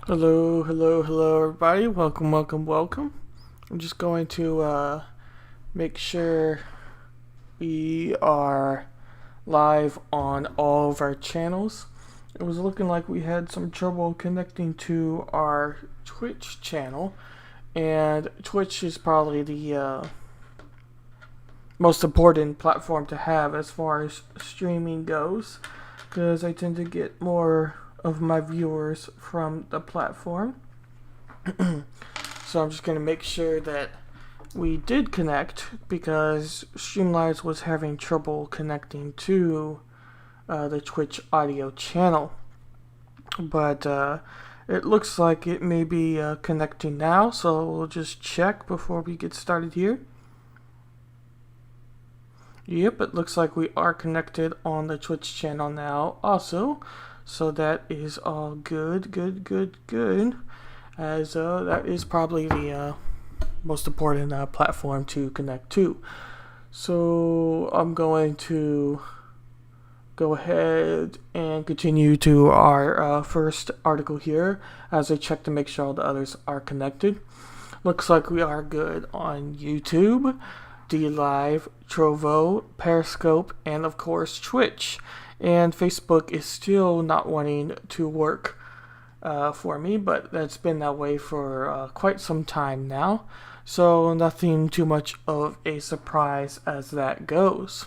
Hello, hello, hello, everybody. Welcome, welcome, welcome. I'm just going to make sure we are live on all of our channels. It was looking like we had some trouble connecting to our Twitch channel, and Twitch is probably the most important platform to have as far as streaming goes, because I tend to get more of my viewers from the platform. So I'm just going to make sure that we did connect, because Streamlabs was having trouble connecting to the Twitch audio channel. But it looks like it may be connecting now, so we'll just check before we get started here. Yep, it looks like we are connected on the Twitch channel now also. So that is all good. As that is probably the most important platform to connect to. So I'm going to go ahead and continue to our first article here as I check to make sure all the others are connected. Looks like we are good on YouTube, DLive, Trovo, Periscope, and of course Twitch. And Facebook is still not wanting to work for me, but that's been that way for quite some time now. So nothing too much of a surprise as that goes.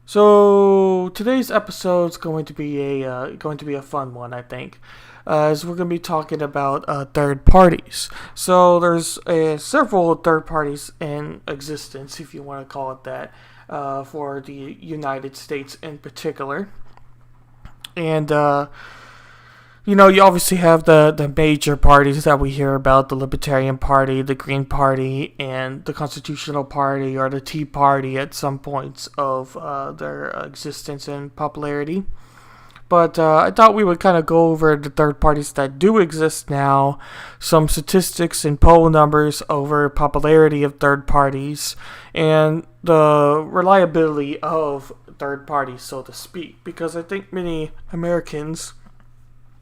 So today's episode is going to be a fun one, I think, as we're going to be talking about third parties. So there's several third parties in existence, if you want to call it that, for the United States in particular. And you obviously have the major parties that we hear about: the Libertarian Party, the Green Party, and the Constitutional Party, or the Tea Party at some points of their existence and popularity. But I thought we would kind of go over the third parties that do exist now, some statistics and poll numbers over popularity of third parties, and the reliability of third parties, so to speak. Because I think many Americans,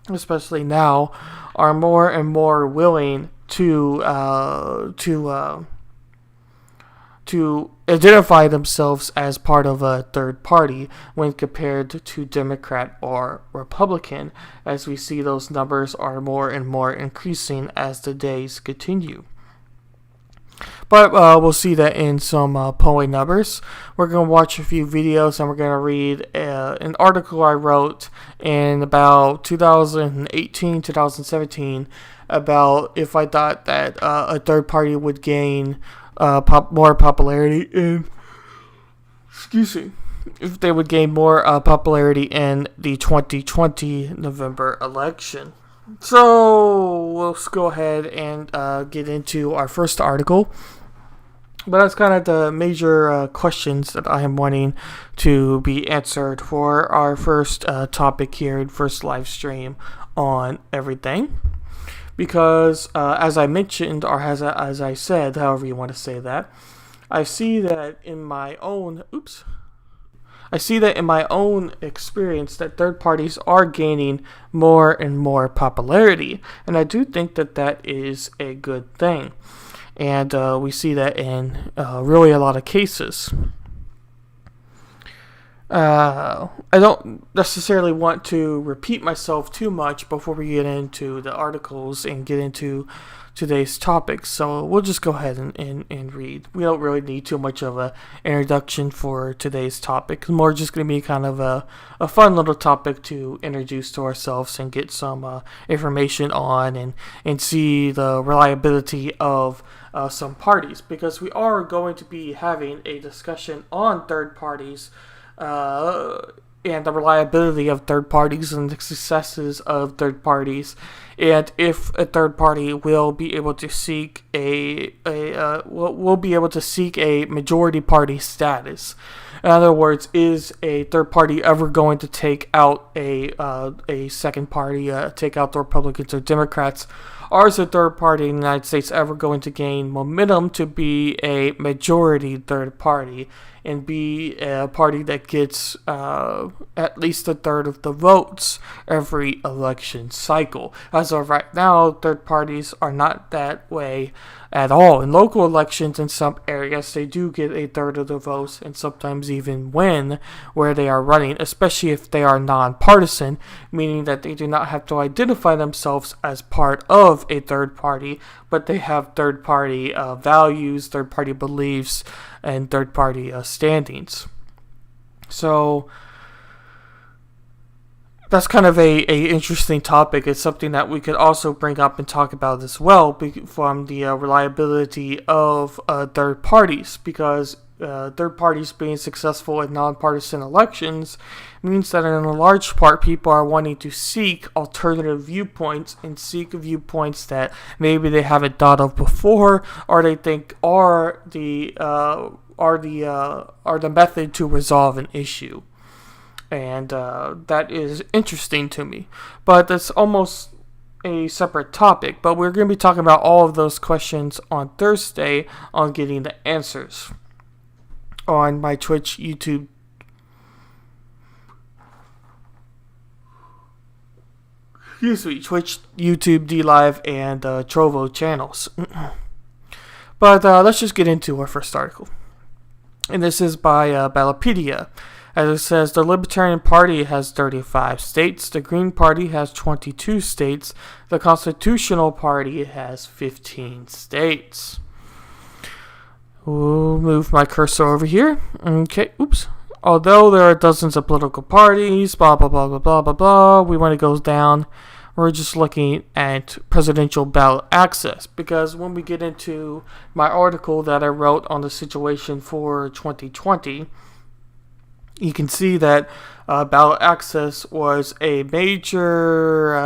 especially now, are more and more willing to identify themselves as part of a third party when compared to Democrat or Republican, as we see those numbers are more and more increasing as the days continue. But we'll see that in some polling numbers. We're going to watch a few videos, and we're going to read an article I wrote in about 2018, 2017, about if I thought that a third party would gain more popularity if they would gain more popularity in the 2020 November election. So let's go ahead and get into our first article. But that's kind of the major questions that I am wanting to be answered for our first topic here, first live stream on everything. Because as I mentioned, or as I said, however you want to say that, I see that in my own experience that third parties are gaining more and more popularity, and I do think that that is a good thing, and we see that in really a lot of cases. I don't necessarily want to repeat myself too much before we get into the articles and get into today's topics, so we'll just go ahead and read. We don't really need too much of an introduction for today's topic. It's more just going to be kind of a fun little topic to introduce to ourselves and get some information on, and see the reliability of some parties, because we are going to be having a discussion on third parties and the reliability of third parties and the successes of third parties, and if a third party will be able to seek a majority party status. In other words, is a third party ever going to take out a second party, take out the Republicans or Democrats? Or is a third party in the United States ever going to gain momentum to be a majority third party and be a party that gets at least a third of the votes every election cycle? As of right now, third parties are not that way at all. In local elections in some areas, they do get a third of the votes and sometimes even win where they are running, especially if they are nonpartisan, meaning that they do not have to identify themselves as part of a third party, but they have third party values, third party beliefs, and third party standings. So that's kind of a interesting topic. It's something that we could also bring up and talk about as well from the reliability of third parties, because third parties being successful in nonpartisan elections means that in a large part people are wanting to seek alternative viewpoints and seek viewpoints that maybe they haven't thought of before, or they think are the method to resolve an issue. And that is interesting to me. But that's almost a separate topic. But we're going to be talking about all of those questions on Thursday on Getting the Answers on my Twitch, YouTube, Twitch, YouTube, DLive, and Trovo channels. But let's just get into our first article. And this is by Ballotpedia. As it says, the Libertarian Party has 35 states, the Green Party has 22 states, the Constitutional Party has 15 states. We'll move my cursor over here. Okay, oops. Although there are dozens of political parties, blah, blah, blah, blah, blah, blah, blah, when it goes down, we're just looking at presidential ballot access. Because when we get into my article that I wrote on the situation for 2020, you can see that ballot access was a major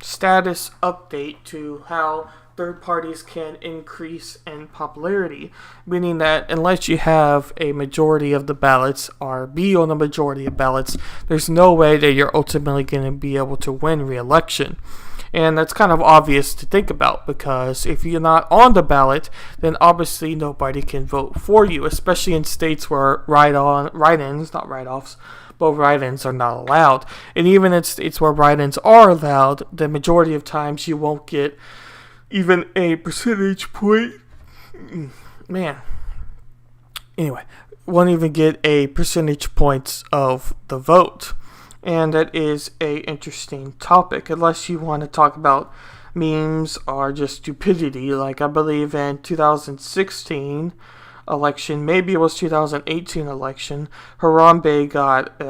status update to how third parties can increase in popularity, meaning that unless you have a majority of the ballots or be on the majority of ballots, there's no way that you're ultimately going to be able to win re-election. And that's kind of obvious to think about, because if you're not on the ballot, then obviously nobody can vote for you, especially in states where write-ins, not write-offs, but write-ins are not allowed. And even in states where write-ins are allowed, the majority of times you won't get even a percentage point. Anyway, won't even get a percentage points of the vote. And that is a interesting topic, unless you want to talk about memes or just stupidity. Like I believe in 2016 election, maybe it was 2018 election, Harambe got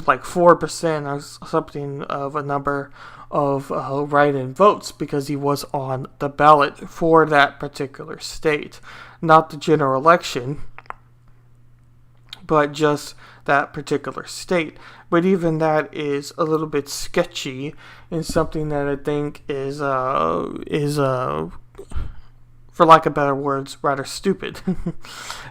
like 4% or something of a number of write-in votes because he was on the ballot for that particular state. Not the general election, but just that particular state. But even that is a little bit sketchy and something that I think is for lack of better words, rather stupid.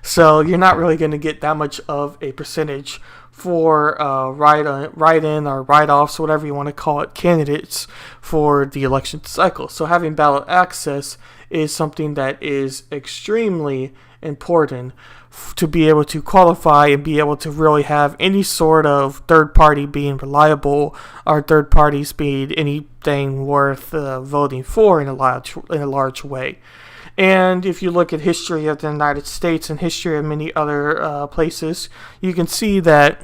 So you're not really going to get that much of a percentage for write-in or write-offs, whatever you want to call it, candidates for the election cycle. So having ballot access is something that is extremely important to be able to qualify and be able to really have any sort of third party being reliable or third parties being anything worth voting for in a large way. And if you look at history of the United States and history of many other places, you can see that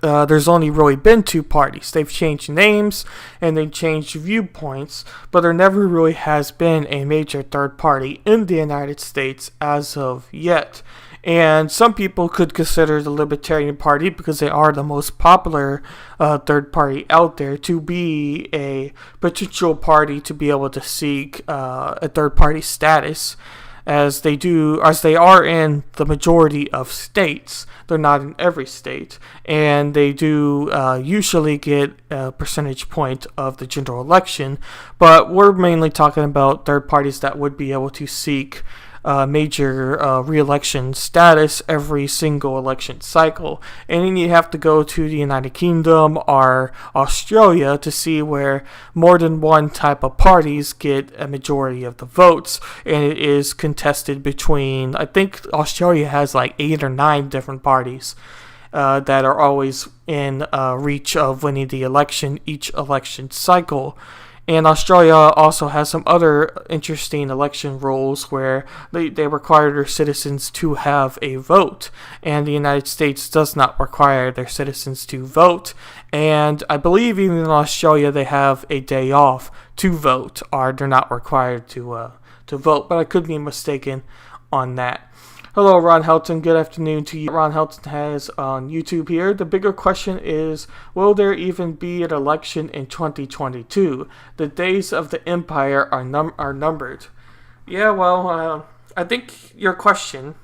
there's only really been two parties. They've changed names and they've changed viewpoints, but there never really has been a major third party in the United States as of yet. And some people could consider the Libertarian Party, because they are the most popular third party out there, to be a potential party to be able to seek a third party status, as they are in the majority of states. They're not in every state, and they do usually get a percentage point of the general election. But we're mainly talking about third parties that would be able to seek major re-election status every single election cycle. And then you have to go to the United Kingdom or Australia to see where more than one type of parties get a majority of the votes, and it is contested between, I think Australia has like 8 or 9 different parties that are always in reach of winning the election each election cycle. And Australia also has some other interesting election rules where they require their citizens to have a vote. And the United States does not require their citizens to vote. And I believe even in Australia they have a day off to vote, or they're not required to vote. But I could be mistaken on that. Hello, Ron Helton. Good afternoon to you. Ron Helton has on YouTube here. The bigger question is, will there even be an election in 2022? The days of the empire are numbered. Yeah, well, I think your question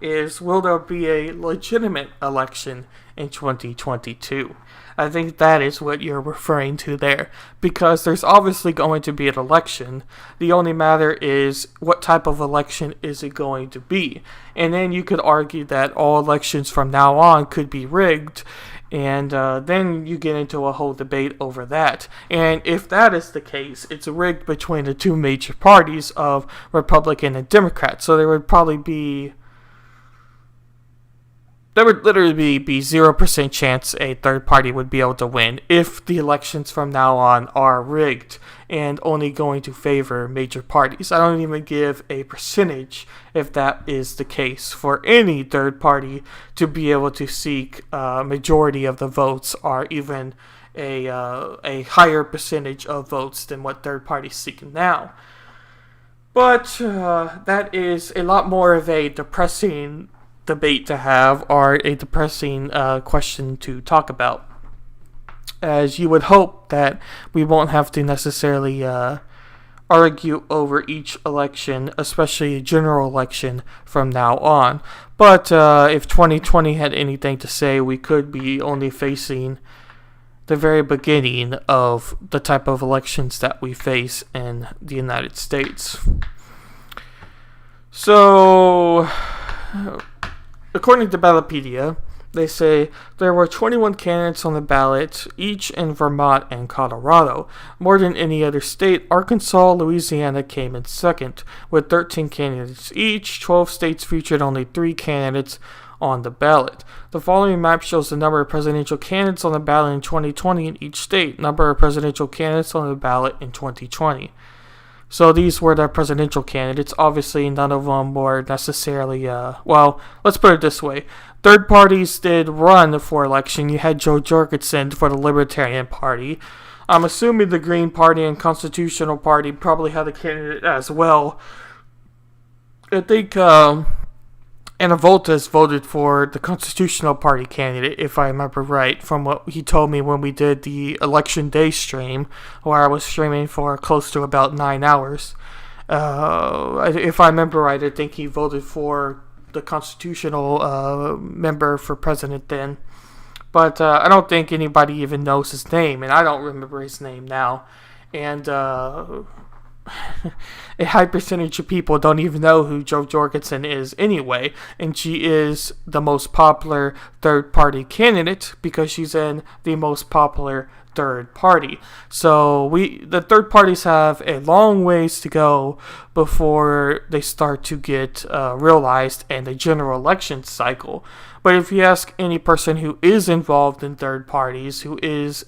is, will there be a legitimate election in 2022? I think that is what you're referring to there, because there's obviously going to be an election. The only matter is, what type of election is it going to be? And then you could argue that all elections from now on could be rigged, and then you get into a whole debate over that. And if that is the case, it's rigged between the two major parties of Republican and Democrat, so there would literally be 0% chance a third party would be able to win if the elections from now on are rigged and only going to favor major parties. I don't even give a percentage if that is the case for any third party to be able to seek a majority of the votes, or even a higher percentage of votes than what third parties seek now. But that is a lot more of a depressing debate to have, or a depressing question to talk about, as you would hope that we won't have to necessarily argue over each election, especially a general election, from now on. But if 2020 had anything to say, we could be only facing the very beginning of the type of elections that we face in the United States. So, according to Ballotpedia, they say there were 21 candidates on the ballot, each in Vermont and Colorado. More than any other state, Arkansas, Louisiana came in second, with 13 candidates each. 12 states featured only 3 candidates on the ballot. The following map shows the number of presidential candidates on the ballot in 2020 in each state. Number of presidential candidates on the ballot in 2020. So these were the presidential candidates. Obviously, none of them were necessarily, well, let's put it this way. Third parties did run for election. You had Jo Jorgensen for the Libertarian Party. I'm assuming the Green Party and Constitutional Party probably had a candidate as well. I think Anna Voltas voted for the Constitutional Party candidate, if I remember right, from what he told me when we did the Election Day stream, where I was streaming for close to about 9 hours. If I remember right, I think he voted for the constitutional member for president then. But I don't think anybody even knows his name, and I don't remember his name now. And a high percentage of people don't even know who Jo Jorgensen is anyway, and she is the most popular third-party candidate because she's in the most popular third party. So the third parties have a long ways to go before they start to get realized in the general election cycle. But if you ask any person who is involved in third parties, who is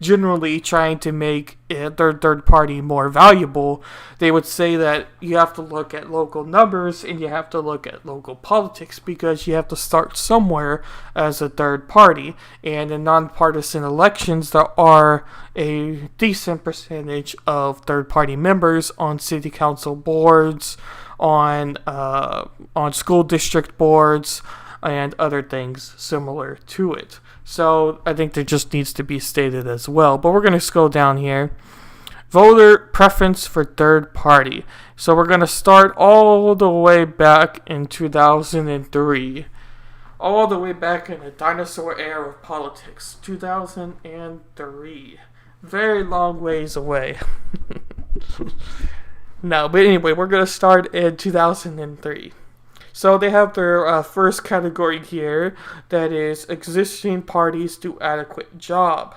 generally trying to make their third party more valuable, they would say that you have to look at local numbers and you have to look at local politics, because you have to start somewhere as a third party. And in nonpartisan elections, there are a decent percentage of third party members on city council boards, on school district boards, and other things similar to it. So I think that just needs to be stated as well. But we're going to scroll down here. Voter preference for third party. So we're going to start all the way back in 2003. All the way back in the dinosaur era of politics. 2003. Very long ways away. No, but anyway, we're going to start in 2003. So they have their first category here, that is existing parties do adequate job.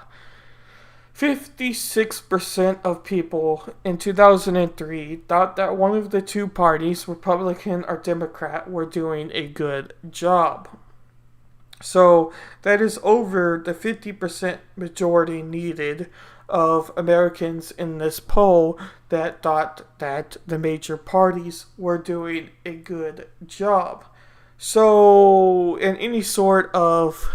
56% of people in 2003 thought that one of the two parties, Republican or Democrat, were doing a good job. So that is over the 50% majority needed of Americans in this poll that thought that the major parties were doing a good job. So, in any sort of,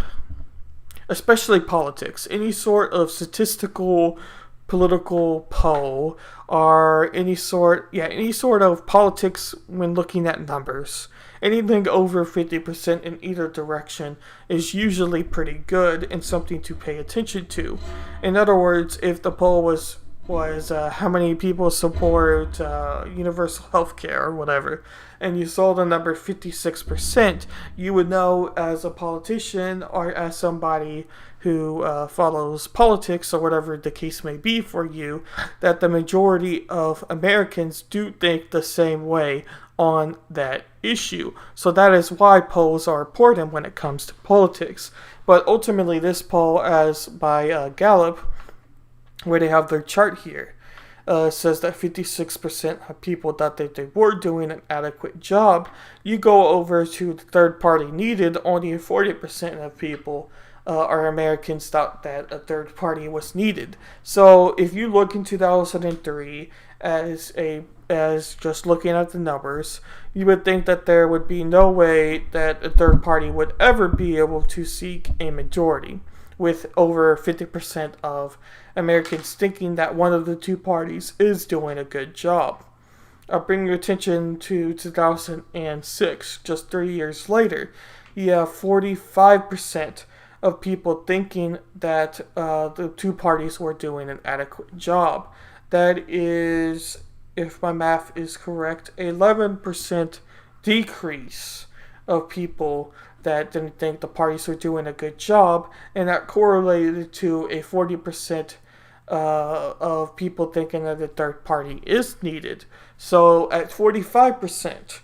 especially politics, any sort of statistical political poll or any sort of politics when looking at numbers, anything over 50% in either direction is usually pretty good and something to pay attention to. In other words, if the poll was how many people support universal health care or whatever, and you saw the number 56%, you would know as a politician or as somebody who follows politics or whatever the case may be for you, that the majority of Americans do think the same way on that issue. So that is why polls are important when it comes to politics. But ultimately, this poll, as by Gallup, where they have their chart here, says that 56% of people thought that they were doing an adequate job. You go over to the third party needed, only 40% of people or Americans thought that a third party was needed. So if you look in 2003 as just looking at the numbers, you would think that there would be no way that a third party would ever be able to seek a majority, with over 50% of Americans thinking that one of the two parties is doing a good job. I'll bring your attention to 2006, just 3 years later. You have 45% of people thinking that the two parties were doing an adequate job. That is, if my math is correct, 11% decrease of people that didn't think the parties were doing a good job, and that correlated to a 40% of people thinking that the third party is needed. So at 45%,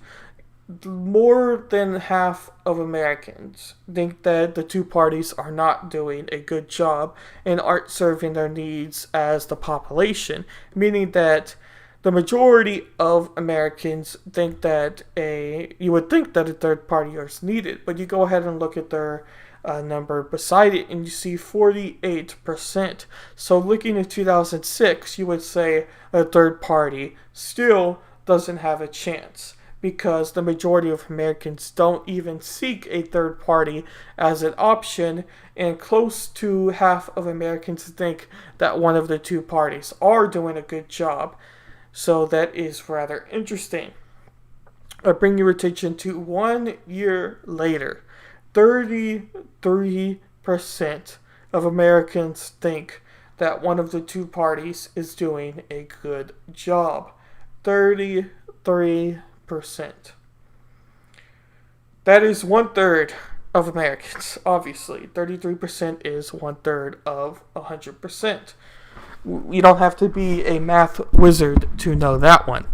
more than half of Americans think that the two parties are not doing a good job and aren't serving their needs as the population, meaning that the majority of Americans think that you would think that a third party is needed, but you go ahead and look at their number beside it and you see 48%. So looking at 2006, you would say a third party still doesn't have a chance, because the majority of Americans don't even seek a third party as an option, and close to half of Americans think that one of the two parties are doing a good job. So that is rather interesting. I bring your attention to 1 year later. 33% of Americans think that one of the two parties is doing a good job. 33%. That is 1/3 of Americans, obviously. 33% is 1/3 of 100%. You don't have to be a math wizard to know that one.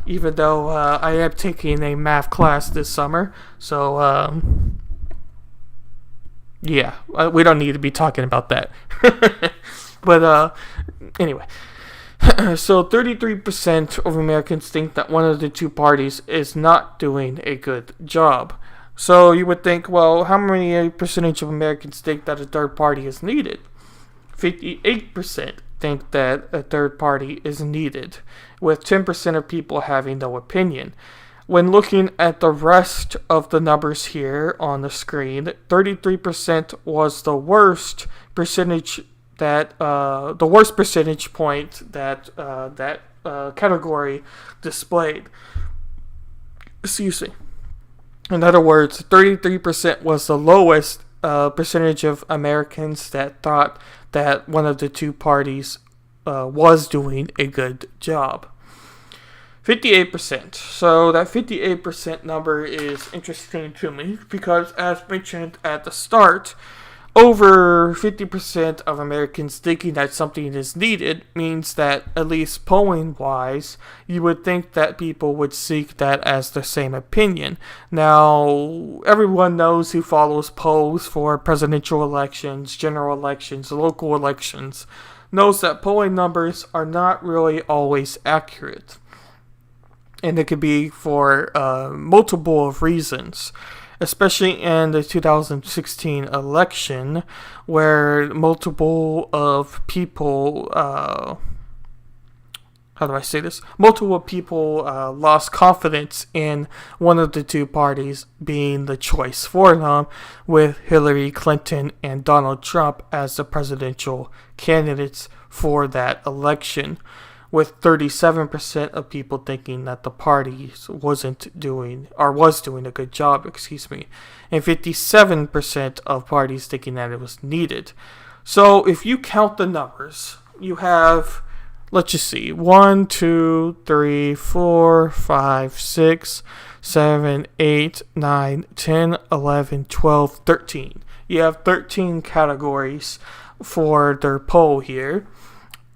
Even though I am taking a math class this summer. So, yeah, we don't need to be talking about that. But, anyway. So 33% of Americans think that one of the two parties is not doing a good job. So you would think, well, how many percentage of Americans think that a third party is needed? 58% think that a third party is needed, with 10% of people having no opinion. When looking at the rest of the numbers here on the screen, 33% was the worst percentage point that category displayed. Excuse me. In other words, 33% was the lowest percentage of Americans that thought that one of the two parties was doing a good job. 58%. So that 58% number is interesting to me because, as mentioned at the start, over 50% of Americans thinking that something is needed means that, at least polling-wise, you would think that people would seek that as the same opinion. Now, everyone knows who follows polls for presidential elections, general elections, local elections, knows that polling numbers are not really always accurate. And it could be for multiple of reasons, especially in the 2016 election, where multiple of people, multiple people lost confidence in one of the two parties being the choice for them, with Hillary Clinton and Donald Trump as the presidential candidates for that election, with 37% of people thinking that the party was doing a good job, and 57% of parties thinking that it was needed. So if you count the numbers, you have, let's just see, 1, 2, 3, 4, 5, 6, 7, 8, 9, 10, 11, 12, 13. You have 13 categories for their poll here.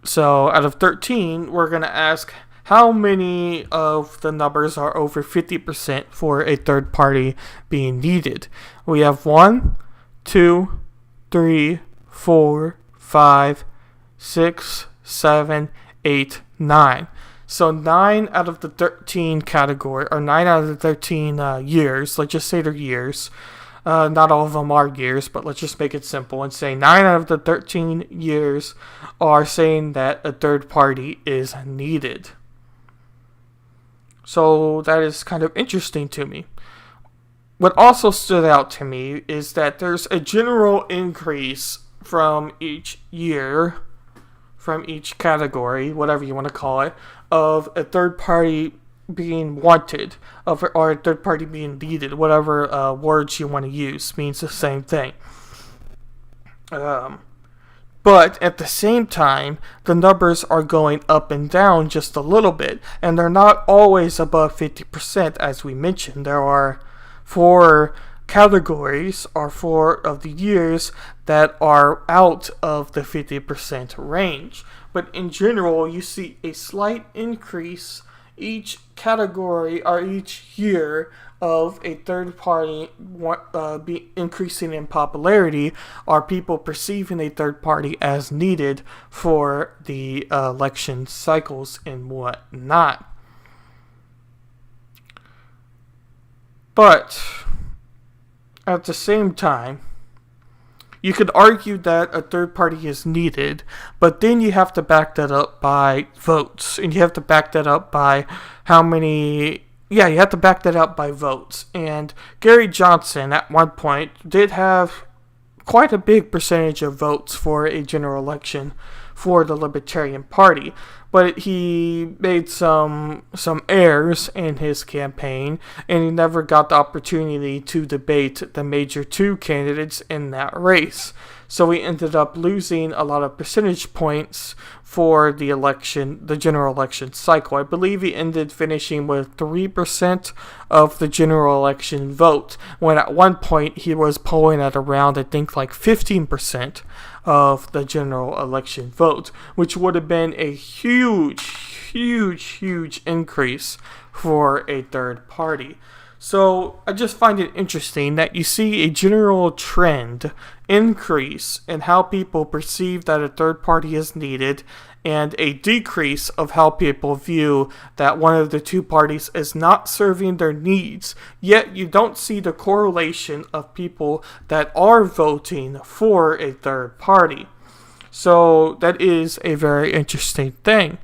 So out of 13, we're going to ask how many of the numbers are over 50% for a third party being needed. We have 1, 2, 3, 4, 5, 6, 7, 8, 9. So 9 out of the 13 category, or 9 out of the 13 years, let's just say they're years. Not all of them are years, but let's just make it simple and say 9 out of the 13 years are saying that a third party is needed. So that is kind of interesting to me. What also stood out to me is that there's a general increase from each year, from each category, whatever you want to call it, of a third party being wanted, or a third party being needed, whatever words you want to use, means the same thing. But at the same time, the numbers are going up and down just a little bit, and they're not always above 50%, as we mentioned. There are 4 categories, or 4 of the years, that are out of the 50% range. But in general, you see a slight increase each category or each year of a third party be increasing in popularity, are people perceiving a third party as needed for the election cycles and whatnot. But at the same time, you could argue that a third party is needed, but then you have to back that up by votes. And you have to back that up by you have to back that up by votes. And Gary Johnson, at one point, did have quite a big percentage of votes for a general election for the Libertarian Party. But he made some errors in his campaign, and he never got the opportunity to debate the major 2 candidates in that race. So he ended up losing a lot of percentage points for the election, the general election cycle. I believe he ended finishing with 3% of the general election vote, when at one point he was polling at around, I think, like 15% of the general election vote, which would have been a huge increase for a third party. So I just find it interesting that you see a general trend increase in how people perceive that a third party is needed, and a decrease of how people view that one of the 2 parties is not serving their needs. Yet you don't see the correlation of people that are voting for a third party. So that is a very interesting thing,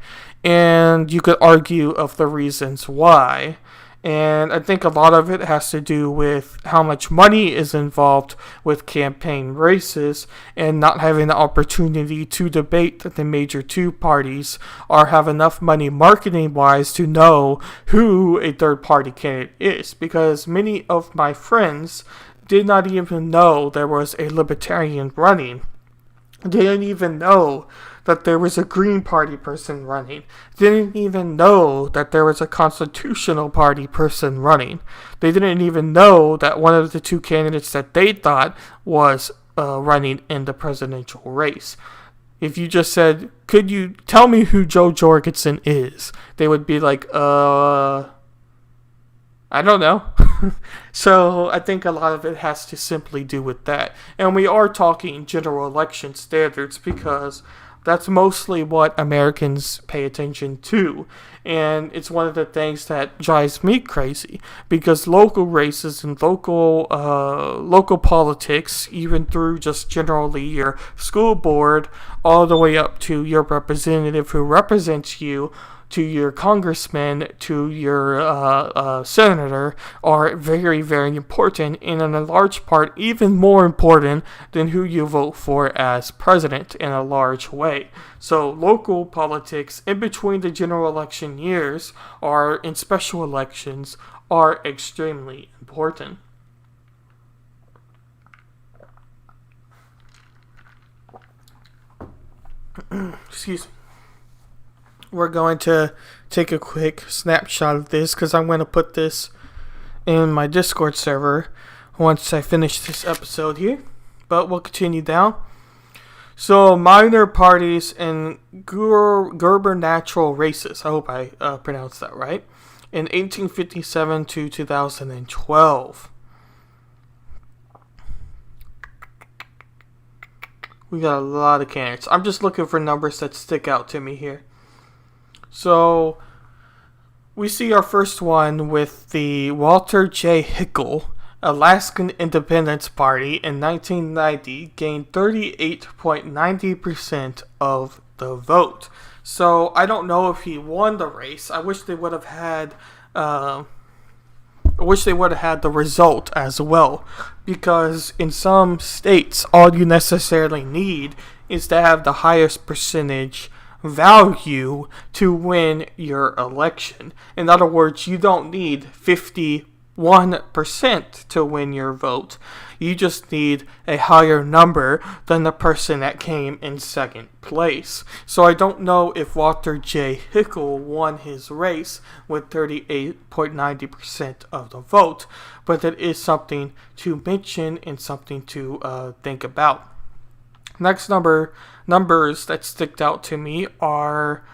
and you could argue of the reasons why. And I think a lot of it has to do with how much money is involved with campaign races, and not having the opportunity to debate the major 2 parties, or have enough money marketing-wise to know who a third-party candidate is. Because many of my friends did not even know there was a Libertarian running. They didn't even know that there was a Green Party person running. They didn't even know that there was a Constitutional Party person running. They didn't even know that one of the 2 candidates that they thought was running in the presidential race. If you just said, could you tell me who Jo Jorgensen is? They would be like, I don't know. So I think a lot of it has to simply do with that. And we are talking general election standards because that's mostly what Americans pay attention to. And it's one of the things that drives me crazy because local races and local politics, even through just generally your school board, all the way up to your representative who represents you, to your congressman, to your senator, are very, very important, and in a large part, even more important than who you vote for as president in a large way. So local politics in between the general election years or in special elections are extremely important. Excuse me. We're going to take a quick snapshot of this because I'm going to put this in my Discord server once I finish this episode here. But we'll continue down. So, minor parties and gubernatorial races. I hope I pronounced that right. In 1857 to 2012. We got a lot of candidates. I'm just looking for numbers that stick out to me here. So, we see our first one with the Walter J. Hickel Alaskan Independence Party in 1990 gained 38.90% of the vote. So, I don't know if he won the race. I wish they would have had the result as well, because in some states, all you necessarily need is to have the highest percentage value to win your election. In other words, you don't need 51% to win your vote. You just need a higher number than the person that came in second place. So I don't know if Walter J. Hickel won his race with 38.90% of the vote, but it is something to mention and something to think about. Next numbers that stick out to me are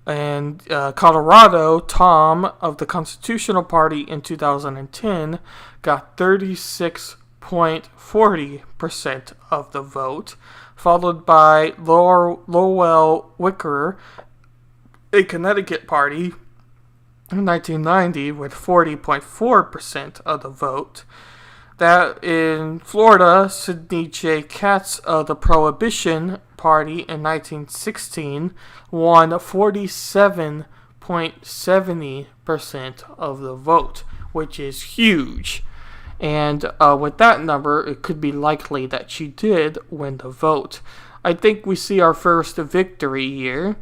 in Colorado, Tom of the Constitutional Party in 2010 got 36.40% of the vote, followed by Lowell Wicker, a Connecticut party, in 1990 with 40.4% of the vote. That in Florida, Sidney J. Katz of the Prohibition Party in 1916 won 47.70% of the vote, which is huge. And with that number, it could be likely that she did win the vote. I think we see our first victory here.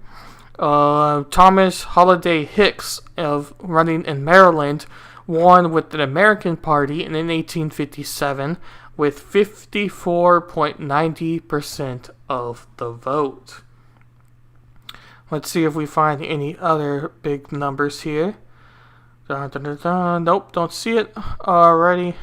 Thomas Holliday Hicks of running in Maryland won with the American Party in 1857 with 54.90% of the vote. Let's see if we find any other big numbers here. Nope, don't see it. Alrighty.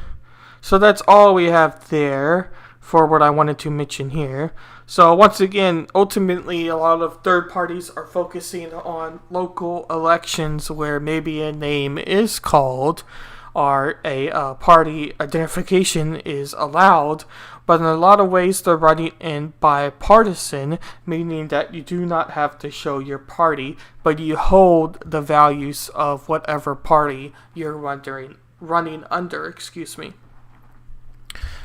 So that's all we have there for what I wanted to mention here. So once again, ultimately a lot of third parties are focusing on local elections where maybe a name is called or a party identification is allowed, but in a lot of ways they're running in bipartisan, meaning that you do not have to show your party, but you hold the values of whatever party you're running under.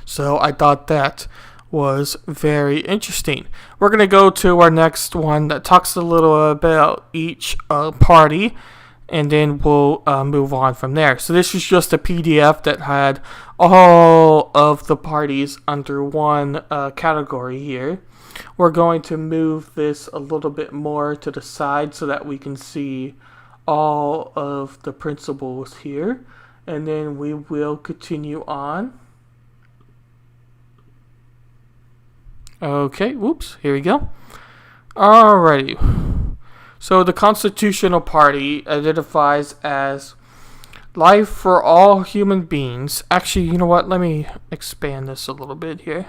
So I thought that was very interesting. We're going to go to our next one that talks a little about each party, and then we'll move on from there. So this is just a PDF that had all of the parties under one category here. We're going to move this a little bit more to the side so that we can see all of the principles here, and then we will continue on. Okay, whoops, here we go. Alrighty. So the Constitutional Party identifies as life for all human beings. Actually, you know what? Let me expand this a little bit here.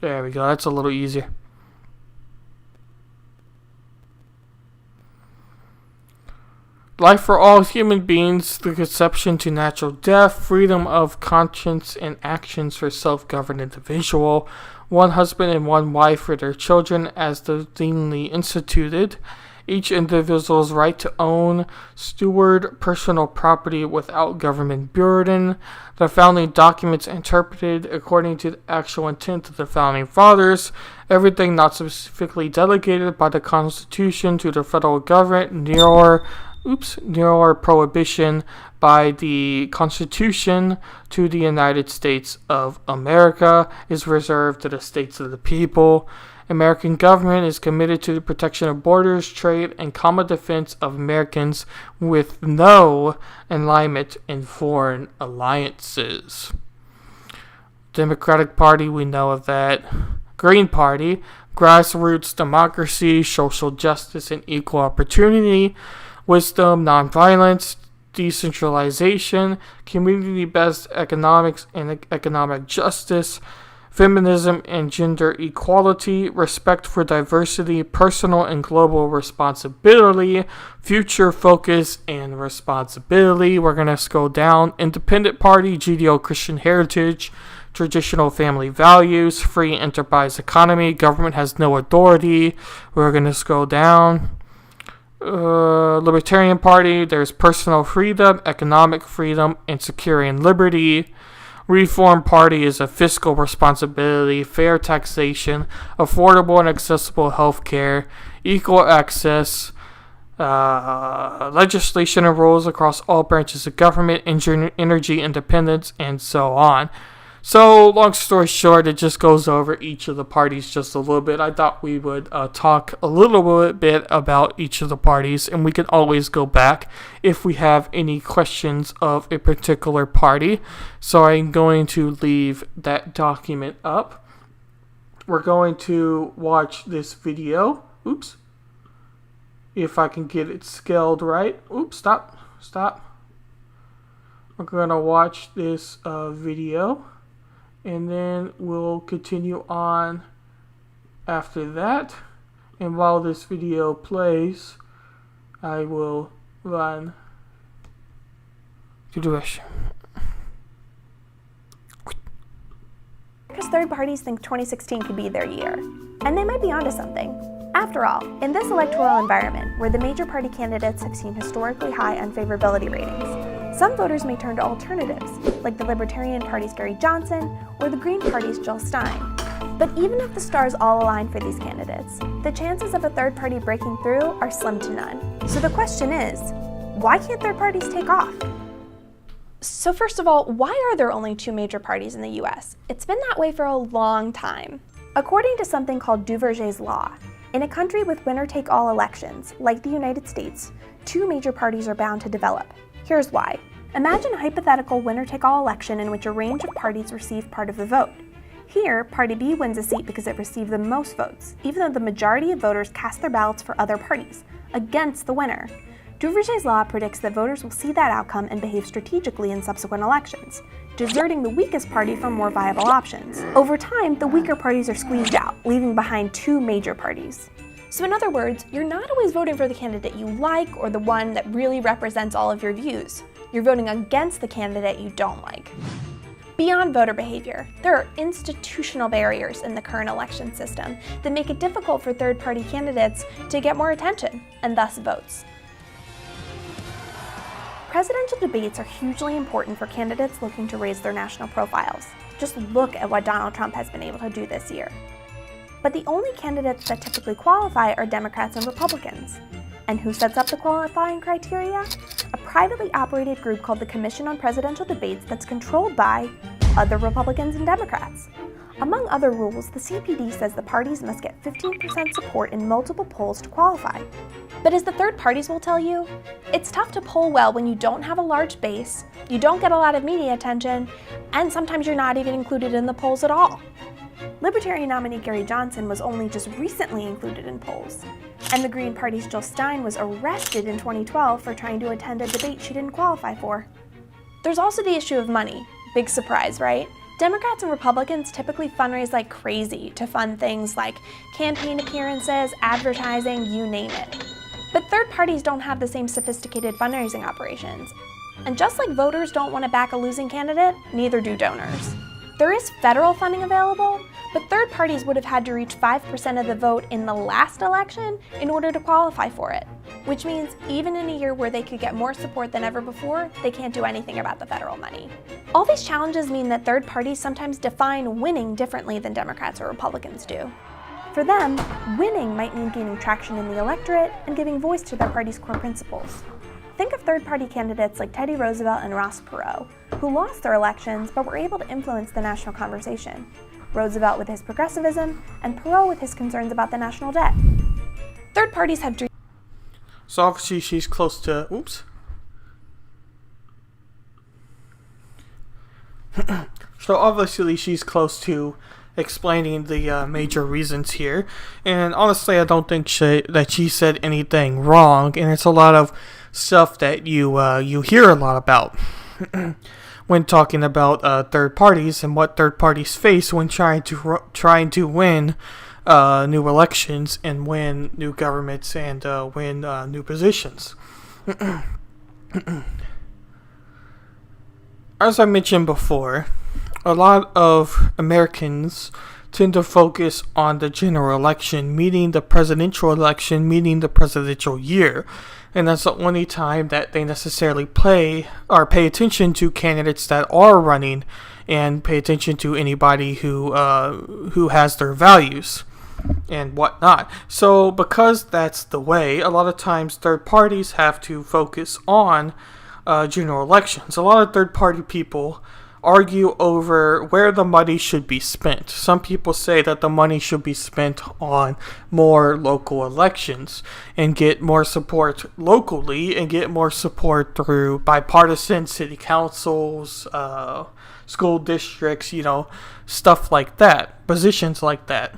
There we go. That's a little easier. Life for all human beings, the conception to natural death, freedom of conscience and actions for self-governed individual, one husband and one wife for their children as divinely instituted, each individual's right to own, steward personal property without government burden, the founding documents interpreted according to the actual intent of the founding fathers, everything not specifically delegated by the Constitution to the federal government, nor prohibition by the Constitution to the United States of America is reserved to the states of the people. American government is committed to the protection of borders, trade, and common defense of Americans with no alignment in foreign alliances. Democratic Party, we know of that. Green Party, grassroots democracy, social justice, and equal opportunity. Wisdom, nonviolence, decentralization, community-based economics and economic justice, feminism and gender equality, respect for diversity, personal and global responsibility, future focus and responsibility. We're going to scroll down. Independent Party, Judeo-Christian heritage, traditional family values, free enterprise economy, government has no authority. We're going to scroll down. Libertarian Party, there's personal freedom, economic freedom, and securing liberty. Reform Party is a fiscal responsibility, fair taxation, affordable and accessible health care, equal access, legislation and rules across all branches of government, energy independence, and so on. So, long story short, it just goes over each of the parties just a little bit. I thought we would talk a little bit about each of the parties, and we can always go back if we have any questions of a particular party. So I'm going to leave that document up. We're going to watch this video. Oops. If I can get it scaled right. Oops, stop. We're going to watch this video. And then we'll continue on after that. And while this video plays, I will run to the restroom. Because third parties think 2016 could be their year. And they might be onto something. After all, in this electoral environment, where the major party candidates have seen historically high unfavorability ratings, some voters may turn to alternatives, like the Libertarian Party's Gary Johnson or the Green Party's Jill Stein. But even if the stars all align for these candidates, the chances of a third party breaking through are slim to none. So the question is, why can't third parties take off? So first of all, why are there only two major parties in the US? It's been that way for a long time. According to something called Duverger's Law, in a country with winner-take-all elections, like the United States, two major parties are bound to develop. Here's why. Imagine a hypothetical winner-take-all election in which a range of parties receive part of the vote. Here, Party B wins a seat because it received the most votes, even though the majority of voters cast their ballots for other parties, against the winner. Duverger's Law predicts that voters will see that outcome and behave strategically in subsequent elections, deserting the weakest party for more viable options. Over time, the weaker parties are squeezed out, leaving behind two major parties. So in other words, you're not always voting for the candidate you like or the one that really represents all of your views. You're voting against the candidate you don't like. Beyond voter behavior, there are institutional barriers in the current election system that make it difficult for third-party candidates to get more attention, and thus votes. Presidential debates are hugely important for candidates looking to raise their national profiles. Just look at what Donald Trump has been able to do this year. But the only candidates that typically qualify are Democrats and Republicans. And who sets up the qualifying criteria? A privately operated group called the Commission on Presidential Debates that's controlled by other Republicans and Democrats. Among other rules, the CPD says the parties must get 15% support in multiple polls to qualify. But as the third parties will tell you, it's tough to poll well when you don't have a large base, you don't get a lot of media attention, and sometimes you're not even included in the polls at all. Libertarian nominee Gary Johnson was only just recently included in polls, and the Green Party's Jill Stein was arrested in 2012 for trying to attend a debate she didn't qualify for. There's also the issue of money. Big surprise, right? Democrats and Republicans typically fundraise like crazy to fund things like campaign appearances, advertising, you name it. But third parties don't have the same sophisticated fundraising operations. And just like voters don't want to back a losing candidate, neither do donors. There is federal funding available, but third parties would have had to reach 5% of the vote in the last election in order to qualify for it, which means even in a year where they could get more support than ever before, they can't do anything about the federal money. All these challenges mean that third parties sometimes define winning differently than Democrats or Republicans do. For them, winning might mean gaining traction in the electorate and giving voice to their party's core principles. Think of third-party candidates like Teddy Roosevelt and Ross Perot, who lost their elections but were able to influence the national conversation. Roosevelt with his progressivism, and Perot with his concerns about the national debt. Third parties have dreams. So obviously she's close to... Oops. So obviously she's close to explaining the major reasons here. And honestly, I don't think that she said anything wrong. And it's a lot of stuff that you hear a lot about when talking about third parties and what third parties face when trying to win new elections and win new governments and win new positions. As I mentioned before, a lot of Americans tend to focus on the general election, meaning the presidential election, meaning the presidential year. And that's the only time that they necessarily pay attention to candidates that are running and pay attention to anybody who has their values and whatnot. So because that's the way, a lot of times third parties have to focus on general elections. A lot of third party people argue over where the money should be spent. Some people say that the money should be spent on more local elections and get more support locally and get more support through bipartisan city councils, school districts, stuff like that, positions like that.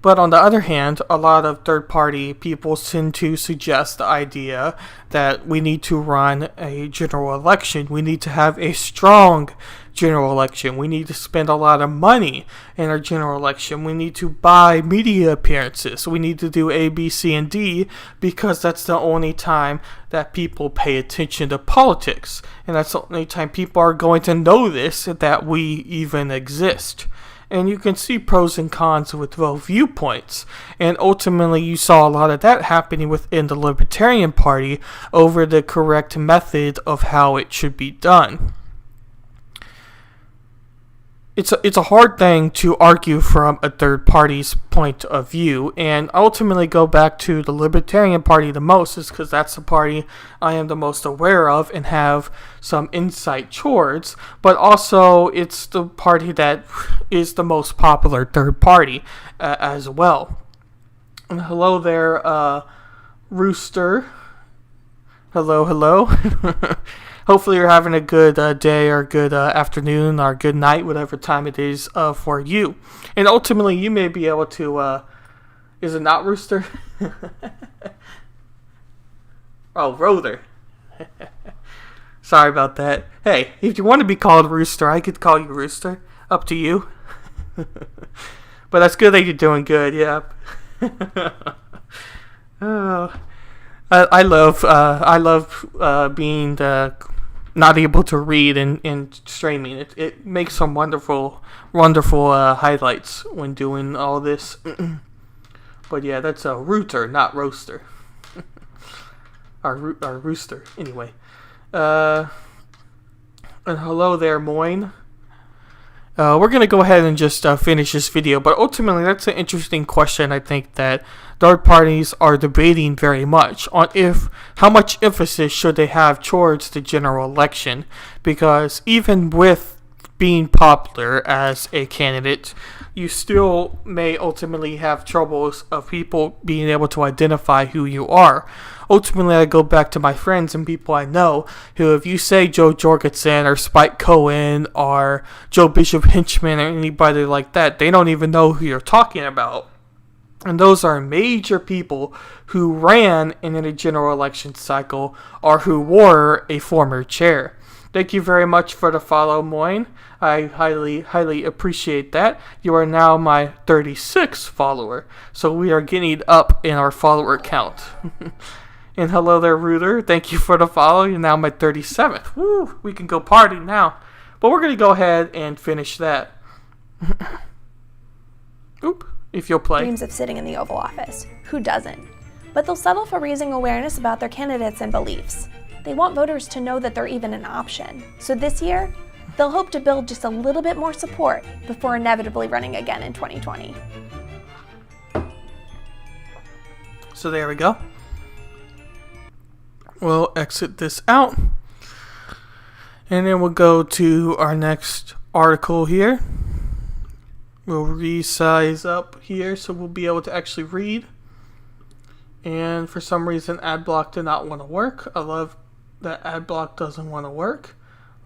But on the other hand, a lot of third-party people tend to suggest the idea that we need to run a general election. We need to have a strong general election. We need to spend a lot of money in our general election. We need to buy media appearances. We need to do A, B, C, and D because that's the only time that people pay attention to politics. And that's the only time people are going to notice that we even exist. And you can see pros and cons with both viewpoints. And ultimately, you saw a lot of that happening within the Libertarian Party over the correct method of how it should be done. It's a hard thing to argue from a third party's point of view, and I ultimately go back to the Libertarian Party the most, is because that's the party I am the most aware of and have some insight towards, but also it's the party that is the most popular third party as well. And hello there, Rooster. Hello. Hopefully you're having a good day or good afternoon or good night, whatever time it is for you. And ultimately, you may be able to... is it not Rooster? Oh, Rother. Sorry about that. Hey, if you want to be called Rooster, I could call you Rooster. Up to you. But that's good that you're doing good, yeah. I love being not able to read and streaming. It makes some wonderful highlights when doing all this. But yeah, that's a rooter, not roaster. Our rooster. Anyway, and hello there, Moyne. We're going to go ahead and just finish this video, but ultimately that's an interesting question I think that third parties are debating very much on how much emphasis should they have towards the general election, because even with being popular as a candidate, you still may ultimately have troubles of people being able to identify who you are. Ultimately, I go back to my friends and people I know who, if you say Joe Jorgensen or Spike Cohen or Joe Bishop Henchman or anybody like that, they don't even know who you're talking about. And those are major people who ran in a general election cycle or who were a former chair. Thank you very much for the follow, Moyne. I highly appreciate that. You are now my 36th follower, so we are getting up in our follower count. And hello there, Rooter. Thank you for the follow. You're now my 37th. Woo! We can go party now. But we're going to go ahead and finish that. Oop, if you'll play. Dreams of sitting in the Oval Office. Who doesn't? But they'll settle for raising awareness about their candidates and beliefs. They want voters to know that they're even an option. So this year, they'll hope to build just a little bit more support before inevitably running again in 2020. So there we go. We'll exit this out. And then we'll go to our next article here. We'll resize up here so we'll be able to actually read. And for some reason, AdBlock did not want to work. I love that AdBlock doesn't want to work.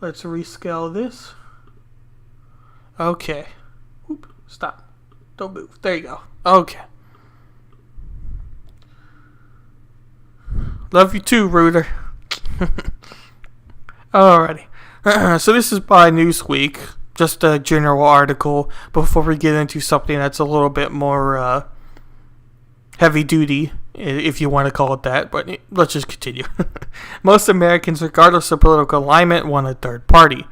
Let's rescale this. Okay. Oop, stop. Don't move. There you go. Okay. Love you too, Rooter. Alrighty. So this is by Newsweek. Just a general article before we get into something that's a little bit more heavy duty, if you want to call it that, but let's just continue. Most Americans, regardless of political alignment, want a third party.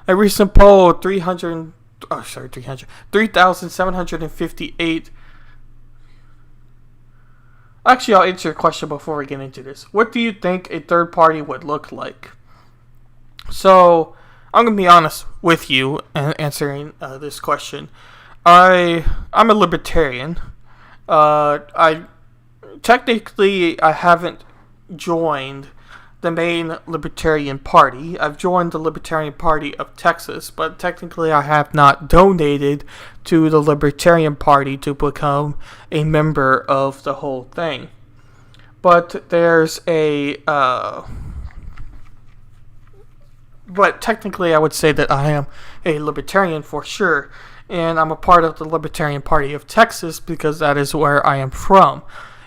A recent poll of 3,758. Actually, I'll answer your question before we get into this. What do you think a third party would look like? So, I'm going to be honest with you in answering this question. I'm a libertarian. I haven't joined the main Libertarian Party. I've joined the Libertarian Party of Texas, but technically I have not donated to the Libertarian Party to become a member of the whole thing. But there's but technically I would say that I am a libertarian for sure, and I'm a part of the Libertarian Party of Texas because that is where I am from.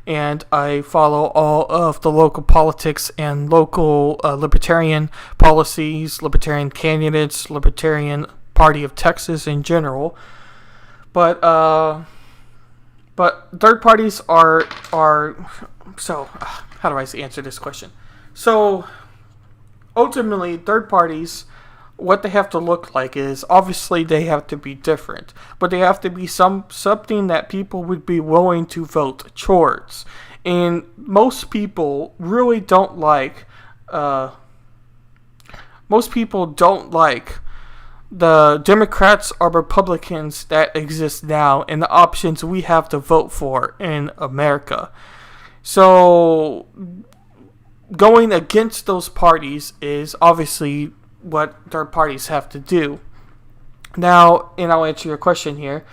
And I follow all of the local politics and local libertarian policies, libertarian candidates, Libertarian Party of Texas in general. But third parties are so. How do I answer this question? So ultimately, third parties, what they have to look like is obviously they have to be different, but they have to be something that people would be willing to vote towards. And most people really don't like. Most people don't like the Democrats or Republicans that exist now and the options we have to vote for in America. So going against those parties is obviously what third parties have to do. Now, and I'll answer your question here.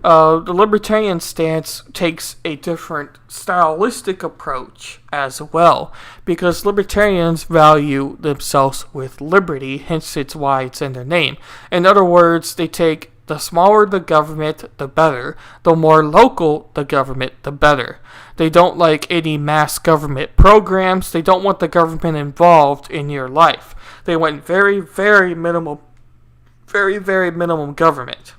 The libertarian stance takes a different stylistic approach as well, because libertarians value themselves with liberty, hence it's why it's in their name. In other words, they take the smaller the government, the better. The more local the government, the better. They don't like any mass government programs. They don't want the government involved in your life. They want very, very minimal government.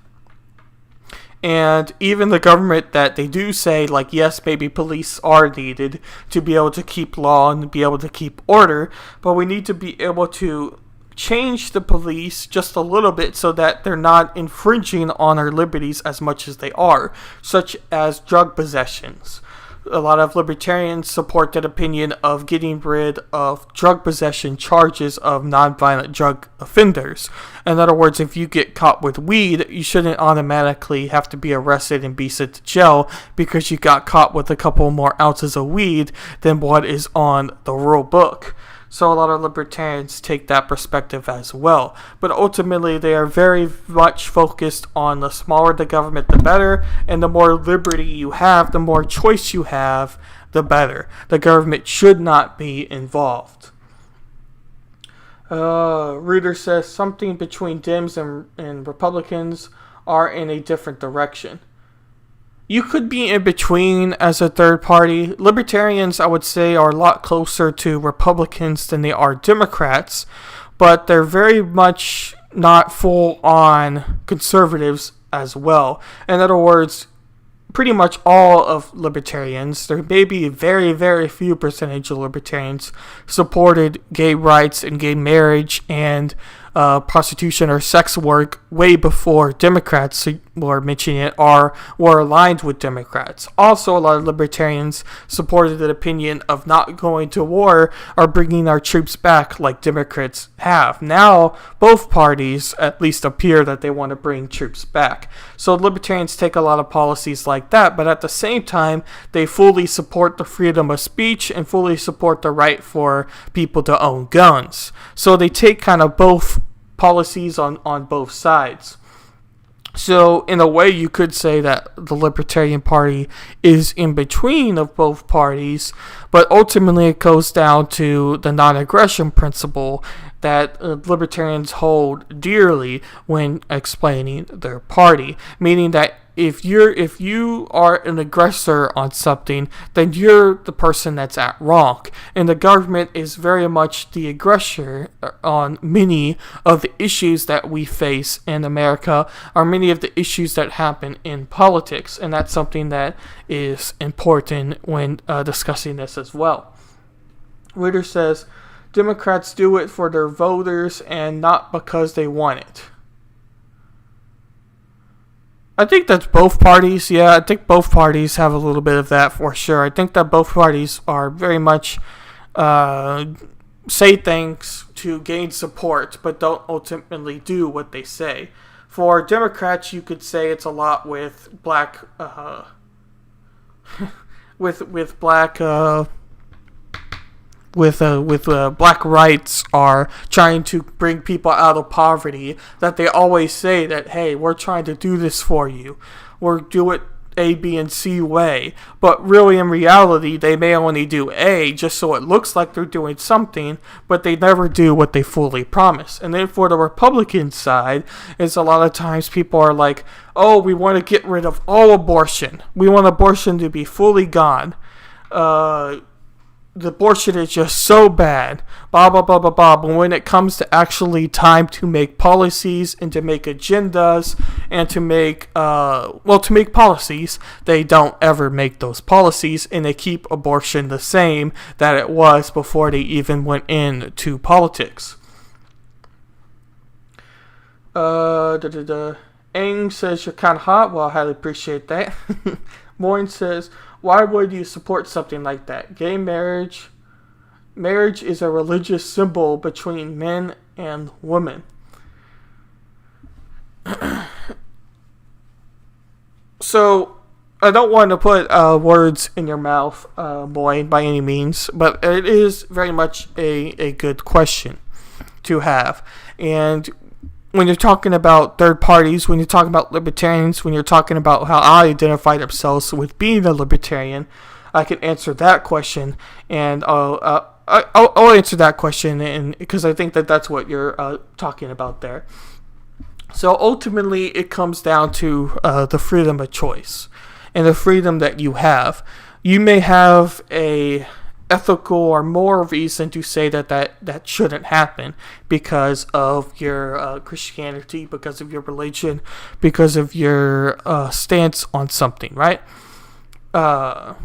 And even the government that they do say, like, yes, maybe police are needed to be able to keep law and be able to keep order, but we need to be able to change the police just a little bit so that they're not infringing on our liberties as much as they are, such as drug possessions. A lot of libertarians support that opinion of getting rid of drug possession charges of nonviolent drug offenders. In other words, if you get caught with weed, you shouldn't automatically have to be arrested and be sent to jail because you got caught with a couple more ounces of weed than what is on the rule book. So a lot of libertarians take that perspective as well. But ultimately, they are very much focused on the smaller the government, the better. And the more liberty you have, the more choice you have, the better. The government should not be involved. Reuter says something between Dems and Republicans are in a different direction. You could be in between as a third party. Libertarians, I would say, are a lot closer to Republicans than they are Democrats. but they're very much not full on conservatives as well. In other words, pretty much all of libertarians, there may be a very, very few percentage of libertarians supported gay rights and gay marriage and prostitution or sex work way before Democrats were mentioning it or were aligned with Democrats. Also, a lot of libertarians supported the opinion of not going to war or bringing our troops back like Democrats have. Now, both parties at least appear that they want to bring troops back. So libertarians take a lot of policies like that, but at the same time, they fully support the freedom of speech and fully support the right for people to own guns. So they take kind of both policies on both sides. So in a way, you could say that the Libertarian Party is in between of both parties, but ultimately it goes down to the non-aggression principle that libertarians hold dearly when explaining their party, meaning that if you are an aggressor on something, then you're the person that's at wrong. And the government is very much the aggressor on many of the issues that we face in America, or many of the issues that happen in politics. And that's something that is important when discussing this as well. Ritter says, Democrats do it for their voters and not because they want it. I think that's both parties. Yeah, I think both parties have a little bit of that for sure. I think that both parties are very much say things to gain support, but don't ultimately do what they say. For Democrats, you could say it's a lot with black, with black rights are trying to bring people out of poverty, that they always say that, hey, we're trying to do this for you. We'll do it A, B, and C way. But really, in reality, they may only do A just so it looks like they're doing something, but they never do what they fully promise. And then for the Republican side, it's a lot of times people are like, oh, we want to get rid of all abortion. We want abortion to be fully gone. The abortion is just so bad, blah, blah, blah, blah, blah. But when it comes to actually time to make policies and to make agendas and to make policies, they don't ever make those policies, and they keep abortion the same that it was before they even went into politics. Aang says you're kind of hot. Well, I highly appreciate that. Moyne says, why would you support something like that? Gay marriage is a religious symbol between men and women. So, I don't want to put words in your mouth, Moyne, by any means, but it is very much a good question to have. And when you're talking about third parties, when you're talking about libertarians, when you're talking about how I identify themselves with being a libertarian, I can answer that question, and I'll answer that question, and because I think that that's what you're talking about there. So ultimately, it comes down to the freedom of choice and the freedom that you have. You may have a ethical or moral reason to say that shouldn't happen because of your Christianity, because of your religion, because of your stance on something, right? But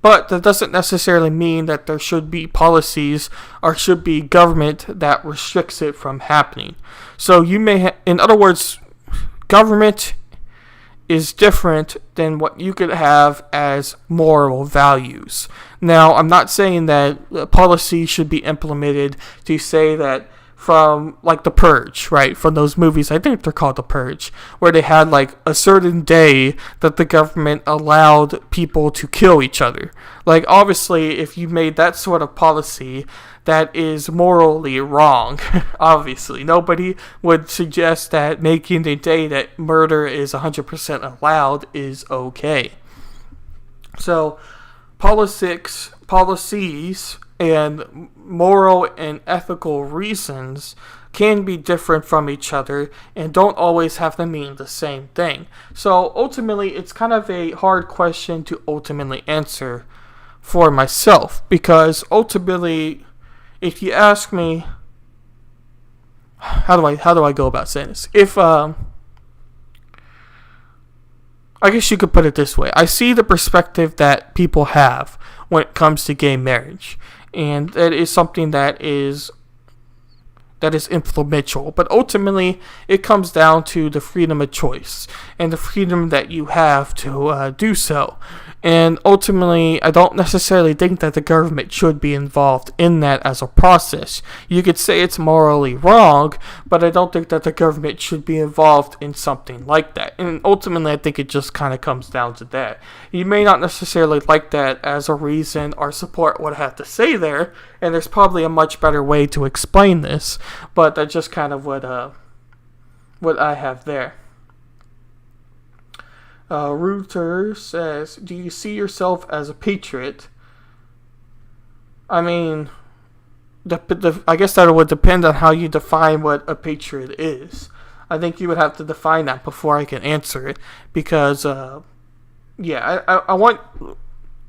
that doesn't necessarily mean that there should be policies or should be government that restricts it from happening. So you may, in other words, government is different than what you could have as moral values. Now, I'm not saying that policy should be implemented to say that from, like, The Purge, right? From those movies, I think they're called The Purge, where they had, like, a certain day that the government allowed people to kill each other. Like, obviously, if you made that sort of policy, that is morally wrong. Obviously, nobody would suggest that making the day that murder is 100% allowed is okay. So, policies, and moral and ethical reasons can be different from each other and don't always have to mean the same thing. So, ultimately, it's kind of a hard question to ultimately answer for myself, because ultimately, if you ask me, how do I go about saying this? If I guess you could put it this way. I see the perspective that people have when it comes to gay marriage, and that is something that is influential. But ultimately, it comes down to the freedom of choice and the freedom that you have to do so. And ultimately, I don't necessarily think that the government should be involved in that as a process. You could say it's morally wrong, but I don't think that the government should be involved in something like that. And ultimately, I think it just kind of comes down to that. You may not necessarily like that as a reason or support what I have to say there, and there's probably a much better way to explain this, but that's just kind of what I have there. Reuter says, do you see yourself as a patriot? I mean, I guess that would depend on how you define what a patriot is. I think you would have to define that before I can answer it, because, I want,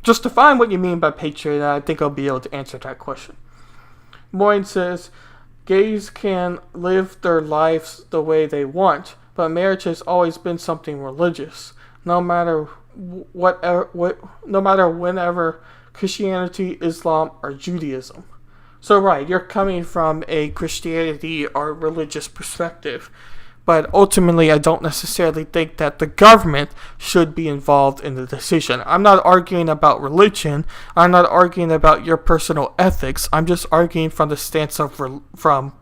just define what you mean by patriot, and I think I'll be able to answer that question. Moyne says, gays can live their lives the way they want, but marriage has always been something religious. No matter whenever Christianity, Islam, or Judaism. So right, you're coming from a Christianity or religious perspective. But ultimately, I don't necessarily think that the government should be involved in the decision. I'm not arguing about religion. I'm not arguing about your personal ethics. I'm just arguing from the stance of from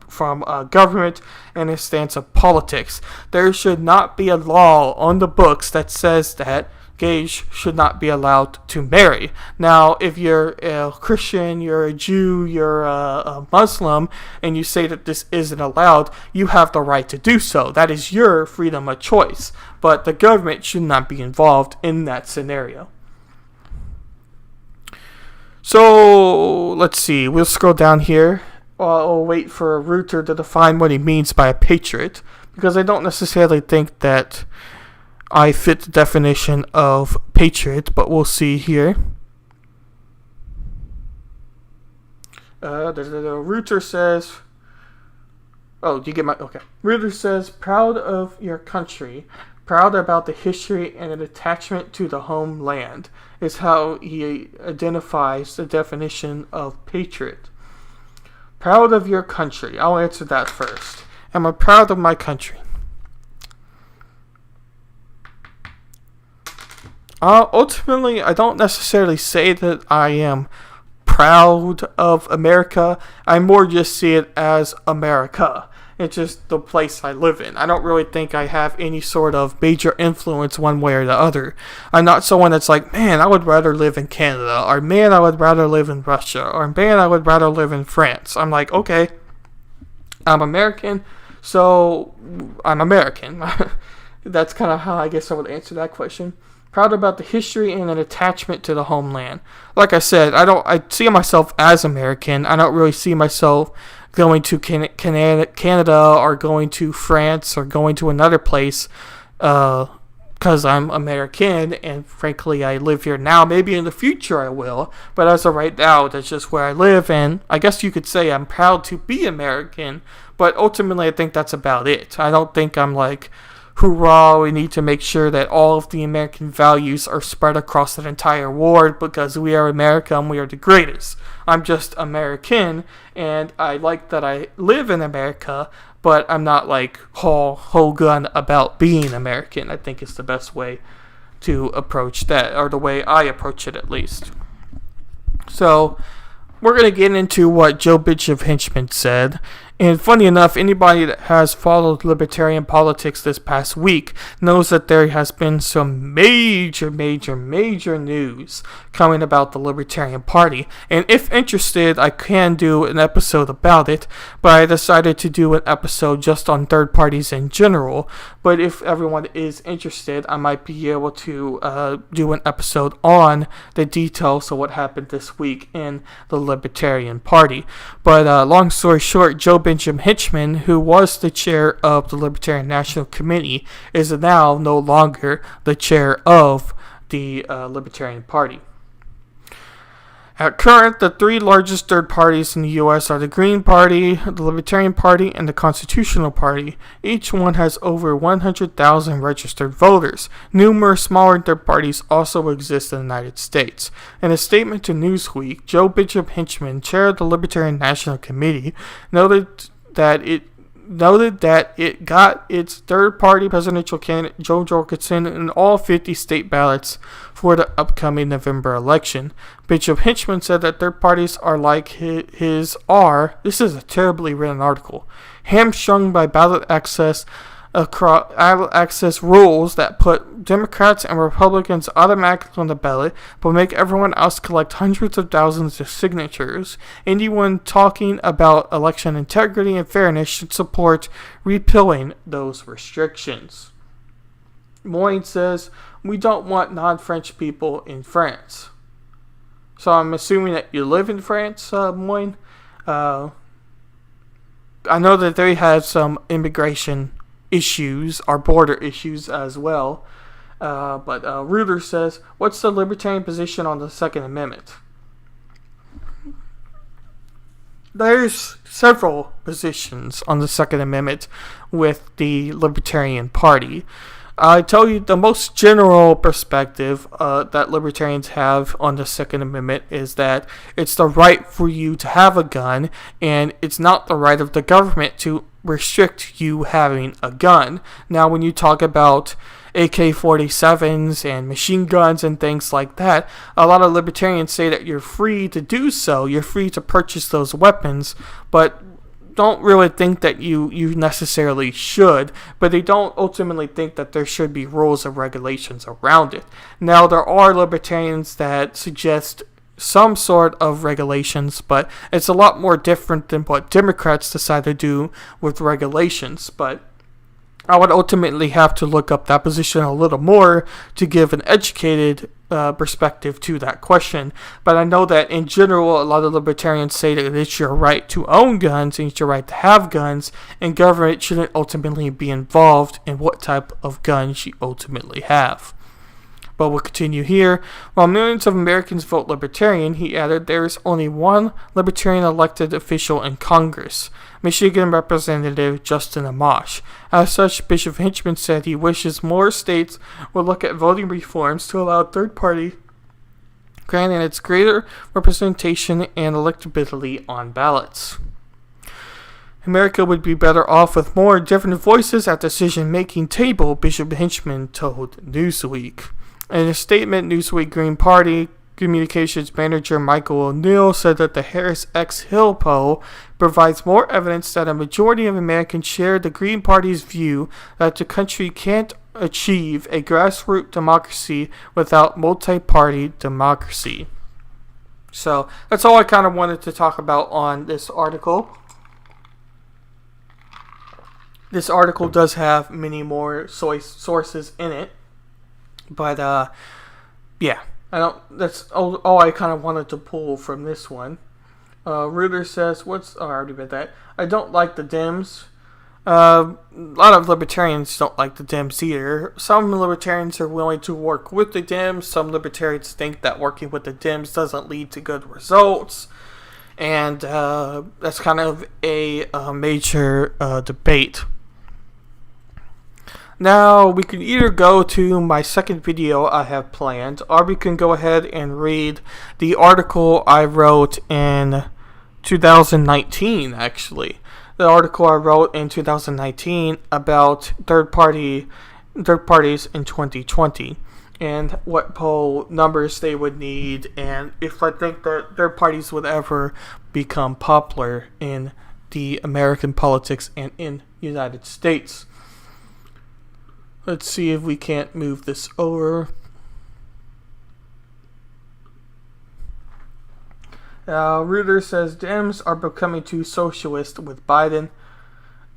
government and a stance of politics. There should not be a law on the books that says that gays should not be allowed to marry. Now, if you're a Christian, you're a Jew, you're a Muslim, and you say that this isn't allowed, you have the right to do so. That is your freedom of choice. But the government should not be involved in that scenario. So, let's see. We'll scroll down here. I'll wait for Reuter to define what he means by a patriot, because I don't necessarily think that I fit the definition of patriot, but we'll see here. Reuter says, Reuter says, proud of your country, proud about the history and an attachment to the homeland, is how he identifies the definition of patriot. Proud of your country. I'll answer that first. Am I proud of my country? Ultimately, I don't necessarily say that I am proud of America. I more just see it as America. It's just the place I live in. I don't really think I have any sort of major influence one way or the other. I'm not someone that's like, man, I would rather live in Canada, or man, I would rather live in Russia, or man, I would rather live in France. I'm like, okay, I'm American, so I'm American. That's kind of how I guess I would answer that question. Proud about the history and an attachment to the homeland. Like I said, I see myself as American. I don't really see myself going to Canada or going to France or going to another place because I'm American, and frankly I live here now. Maybe in the future I will, but as of right now, that's just where I live, and I guess you could say I'm proud to be American, but ultimately I think that's about it. I don't think I'm like, hoorah, we need to make sure that all of the American values are spread across the entire world because we are America and we are the greatest. I'm just American, and I like that I live in America, but I'm not like whole gun about being American. I think it's the best way to approach that, or the way I approach it at least. So, we're going to get into what Joe Bishop Henchman said. And funny enough, anybody that has followed libertarian politics this past week knows that there has been some major news coming about the Libertarian Party. And if interested, I can do an episode about it, but I decided to do an episode just on third parties in general. But if everyone is interested, I might be able to do an episode on the details of what happened this week in the Libertarian Party. But long story short, Joe Benjamin Henchman, who was the chair of the Libertarian National Committee, is now no longer the chair of the Libertarian Party. At current, the three largest third parties in the U.S. are the Green Party, the Libertarian Party, and the Constitutional Party. Each one has over 100,000 registered voters. Numerous smaller third parties also exist in the United States. In a statement to Newsweek, Joe Bishop Henchman, chair of the Libertarian National Committee, noted that it got its third-party presidential candidate Jo Jorgensen in all 50 state ballots for the upcoming November election. Bishop Henchman said that third parties are like his are, this is a terribly written article, hamstrung by ballot access rules that put Democrats and Republicans automatically on the ballot, but make everyone else collect hundreds of thousands of signatures. Anyone talking about election integrity and fairness should support repealing those restrictions. Moyne says, we don't want non-French people in France. So I'm assuming that you live in France, Moyne. I know that they have some immigration issues, or border issues as well. But Reuters says, what's the Libertarian position on the Second Amendment? There's several positions on the Second Amendment with the Libertarian Party. I tell you, the most general perspective that Libertarians have on the Second Amendment is that it's the right for you to have a gun, and it's not the right of the government to restrict you having a gun. Now, when you talk about AK-47s and machine guns and things like that, a lot of libertarians say that you're free to do so, you're free to purchase those weapons, but don't really think that you necessarily should, but they don't ultimately think that there should be rules or regulations around it. Now, there are libertarians that suggest some sort of regulations, but it's a lot more different than what Democrats decide to do with regulations. But I would ultimately have to look up that position a little more to give an educated perspective to that question. But I know that in general, a lot of libertarians say that it's your right to own guns and it's your right to have guns, and government shouldn't ultimately be involved in what type of guns you ultimately have. But we'll continue here. While millions of Americans vote Libertarian, he added, there is only one Libertarian elected official in Congress, Michigan Representative Justin Amash. As such, Bishop Henchman said he wishes more states would look at voting reforms to allow third-party candidates greater representation and electability on ballots. America would be better off with more different voices at decision-making table, Bishop Henchman told Newsweek. In a statement, Newsweek Green Party Communications Manager Michael O'Neill said that the Harris X Hill poll provides more evidence that a majority of Americans share the Green Party's view that the country can't achieve a grassroots democracy without multi-party democracy. So that's all I kind of wanted to talk about on this article. This article does have many more sources in it. But, yeah, that's all I kind of wanted to pull from this one. Reuters says, I already read that. I don't like the Dems. A lot of libertarians don't like the Dems either. Some libertarians are willing to work with the Dems. Some libertarians think that working with the Dems doesn't lead to good results. And, that's kind of a major debate. Now, we can either go to my second video I have planned, or we can go ahead and read the article I wrote in 2019, actually. The article I wrote in 2019 about third parties in 2020, and what poll numbers they would need, and if I think that third parties would ever become popular in the American politics and in the United States. Let's see if we can't move this over. Reuters says Dems are becoming too socialist with Biden.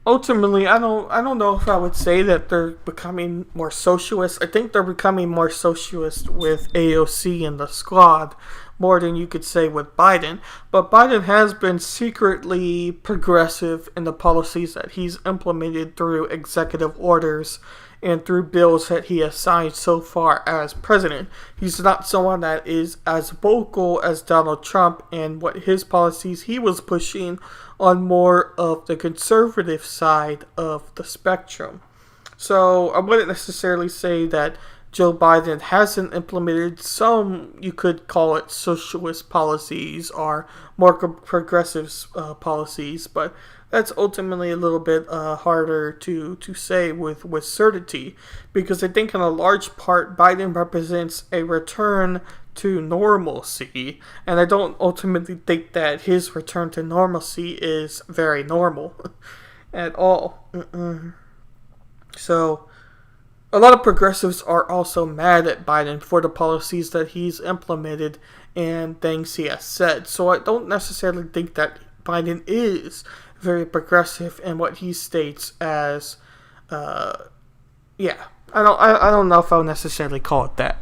Ultimately, I don't know if I would say that they're becoming more socialist. I think they're becoming more socialist with AOC and the Squad more than you could say with Biden. But Biden has been secretly progressive in the policies that he's implemented through executive orders and through bills that he has signed so far as president. He's not someone that is as vocal as Donald Trump and what his policies he was pushing on more of the conservative side of the spectrum. So I wouldn't necessarily say that Joe Biden hasn't implemented some, you could call it socialist policies or more progressive policies, but that's ultimately a little bit harder to say with certainty, because I think in a large part Biden represents a return to normalcy, and I don't ultimately think that his return to normalcy is very normal at all. So a lot of progressives are also mad at Biden for the policies that he's implemented and things he has said. So I don't necessarily think that Biden is very progressive in what he states as, I don't know if I would necessarily call it that.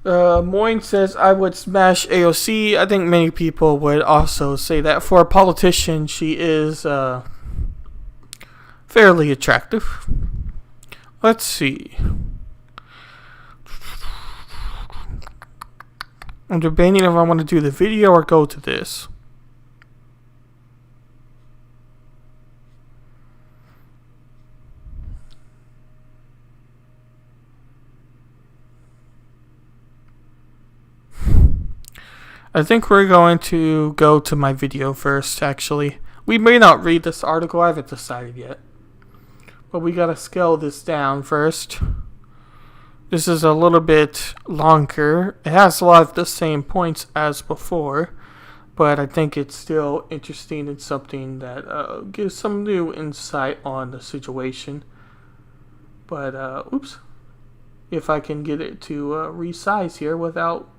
Moyne says, I would smash AOC. I think many people would also say that. For a politician, she is fairly attractive. Let's see. I'm debating if I want to do the video or go to this. I think we're going to go to my video first, actually. We may not read this article, I haven't decided yet. But we gotta scale this down first. This is a little bit longer. It has a lot of the same points as before, but I think it's still interesting and something that gives some new insight on the situation. But, oops. If I can get it to resize here without...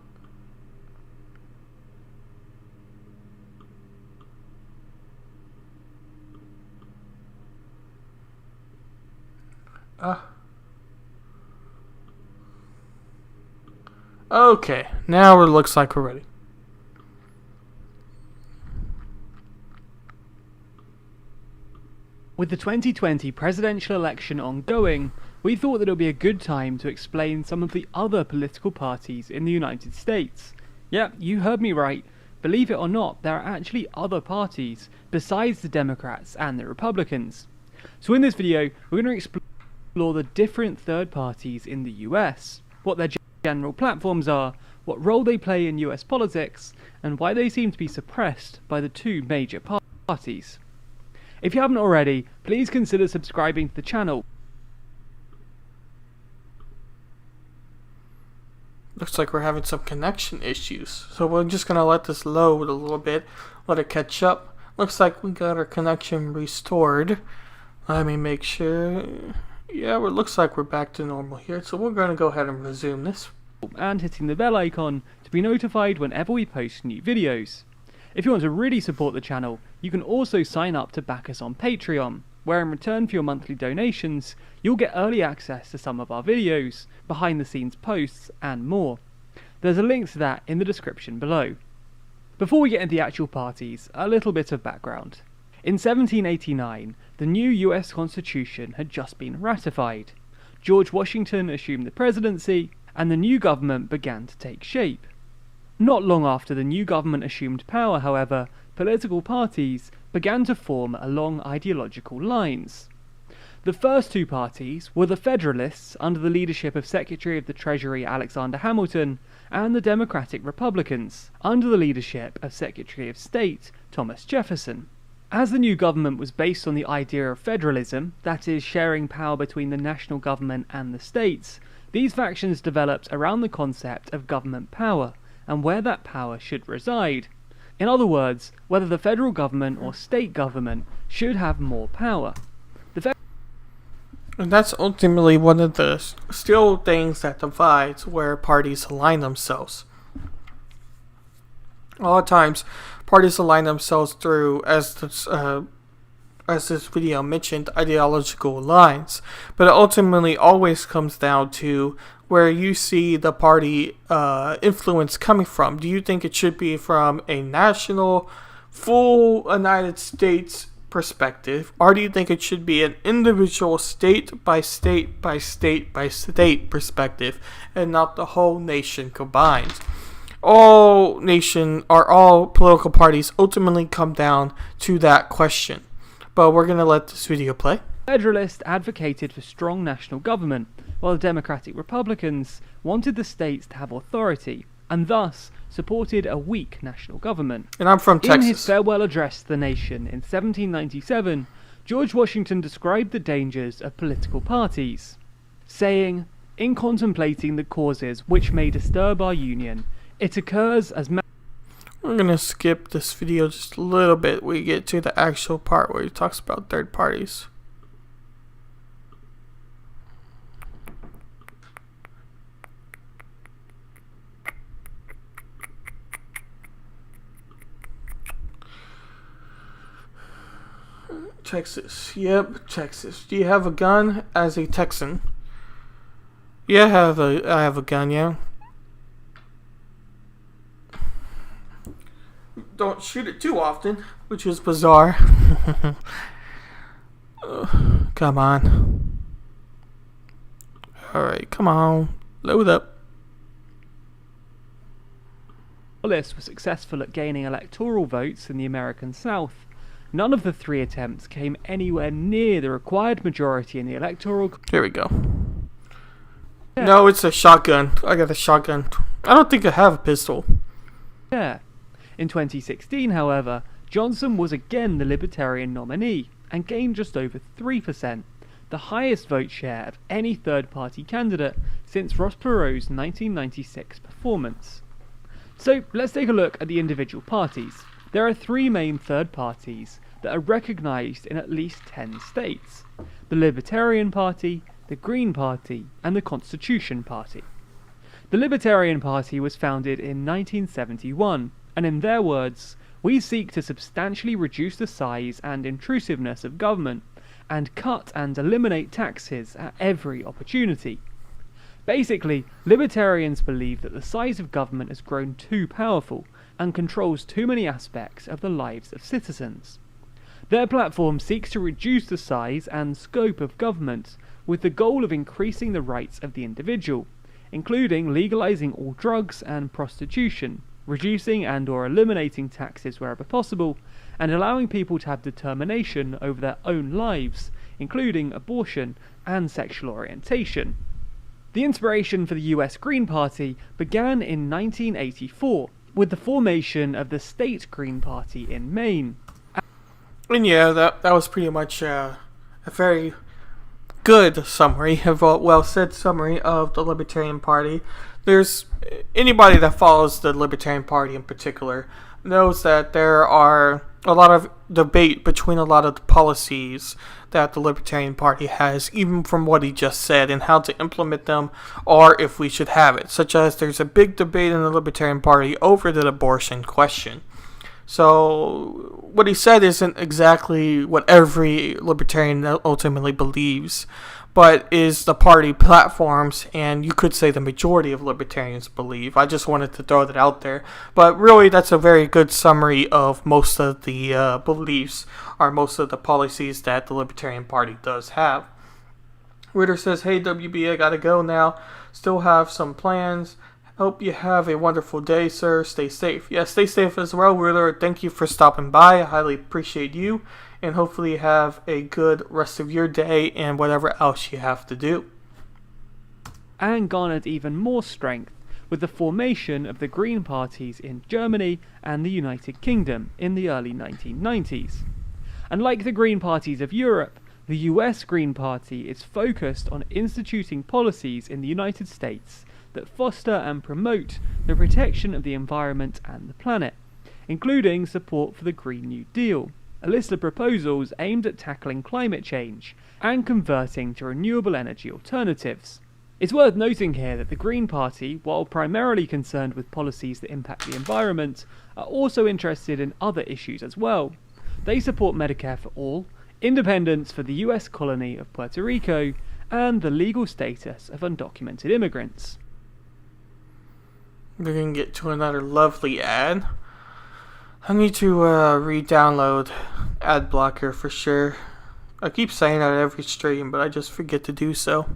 Okay, now it looks like we're ready. With the 2020 presidential election ongoing, we thought that it would be a good time to explain some of the other political parties in the United States. Yeah, you heard me right. Believe it or not, there are actually other parties besides the Democrats and the Republicans. So in this video, we're going to explore the different third parties in the US, what their general platforms are, what role they play in US politics, and why they seem to be suppressed by the two major parties. If you haven't already, please consider subscribing to the channel. Looks like we're having some connection issues, so we're just going to let this load a little bit, let it catch up. Looks like we got our connection restored. Let me make sure... Yeah, it looks like we're back to normal here, so we're going to go ahead and resume this. And hitting the bell icon to be notified whenever we post new videos. If you want to really support the channel, you can also sign up to back us on Patreon, where in return for your monthly donations, you'll get early access to some of our videos, behind the scenes posts, and more. There's a link to that in the description below. Before we get into the actual parties, a little bit of background. In 1789, the new US Constitution had just been ratified. George Washington assumed the presidency, and the new government began to take shape. Not long after the new government assumed power, however, political parties began to form along ideological lines. The first two parties were the Federalists under the leadership of Secretary of the Treasury Alexander Hamilton, and the Democratic Republicans under the leadership of Secretary of State Thomas Jefferson. As the new government was based on the idea of federalism, that is, sharing power between the national government and the states, these factions developed around the concept of government power, and where that power should reside. In other words, whether the federal government or state government should have more power. And that's ultimately one of the still things that divides where parties align themselves. A lot of times, parties align themselves through, as as this video mentioned, ideological lines, but it ultimately always comes down to where you see the party influence coming from. Do you think it should be from a national, full United States perspective, or do you think it should be an individual state by state by state by state perspective and not the whole nation combined? All political parties ultimately come down to that question. But we're going to let this video play. Federalists advocated for strong national government, while the Democratic Republicans wanted the states to have authority, and thus supported a weak national government. And I'm from Texas. In his farewell address to the nation in 1797, George Washington described the dangers of political parties, saying, "In contemplating the causes which may disturb our union, it occurs as..." We're going to skip this video just a little bit. We get to the actual part where he talks about third parties. Texas. Yep, Texas. Do you have a gun as a Texan? Yeah, I have a gun, yeah. Don't shoot it too often, which is bizarre. Come on. Alright, come on. Load up. Wallace was successful at gaining electoral votes in the American South. None of the three attempts came anywhere near the required majority in the electoral... Here we go. Yeah. No, it's a shotgun. I got a shotgun. I don't think I have a pistol. Yeah. In 2016, however, Johnson was again the Libertarian nominee and gained just over 3%, the highest vote share of any third-party candidate since Ross Perot's 1996 performance. So let's take a look at the individual parties. There are three main third parties that are recognised in at least 10 states: the Libertarian Party, the Green Party, and the Constitution Party. The Libertarian Party was founded in 1971, and in their words, "We seek to substantially reduce the size and intrusiveness of government, and cut and eliminate taxes at every opportunity." Basically, libertarians believe that the size of government has grown too powerful and controls too many aspects of the lives of citizens. Their platform seeks to reduce the size and scope of government with the goal of increasing the rights of the individual, including legalizing all drugs and prostitution, reducing and or eliminating taxes wherever possible, and allowing people to have determination over their own lives, including abortion and sexual orientation. The inspiration for the US Green Party began in 1984, with the formation of the State Green Party in Maine. And yeah, that was pretty much a very good summary, a well-said summary of the Libertarian Party. There's anybody that follows the Libertarian Party in particular knows that there are a lot of debate between a lot of the policies that the Libertarian Party has, even from what he just said, and how to implement them, or if we should have it. Such as there's a big debate in the Libertarian Party over the abortion question. So what he said isn't exactly what every libertarian ultimately believes, but is the party platforms, and you could say the majority of libertarians believe. I just wanted to throw that out there. But really, that's a very good summary of most of the beliefs, or most of the policies that the Libertarian Party does have. Ritter says, "Hey WB, I gotta go now. Still have some plans. Hope you have a wonderful day, sir. Stay safe." Yeah, stay safe as well, Ritter. Thank you for stopping by. I highly appreciate you. And hopefully you have a good rest of your day and whatever else you have to do. And garnered even more strength with the formation of the Green Parties in Germany and the United Kingdom in the early 1990s. And like the Green Parties of Europe, the US Green Party is focused on instituting policies in the United States that foster and promote the protection of the environment and the planet, including support for the Green New Deal, a list of proposals aimed at tackling climate change and converting to renewable energy alternatives. It's worth noting here that the Green Party, while primarily concerned with policies that impact the environment, are also interested in other issues as well. They support Medicare for all, independence for the US colony of Puerto Rico, and the legal status of undocumented immigrants. We're gonna get to another lovely ad. I need to re-download ad blocker for sure. I keep saying that every stream, but I just forget to do so.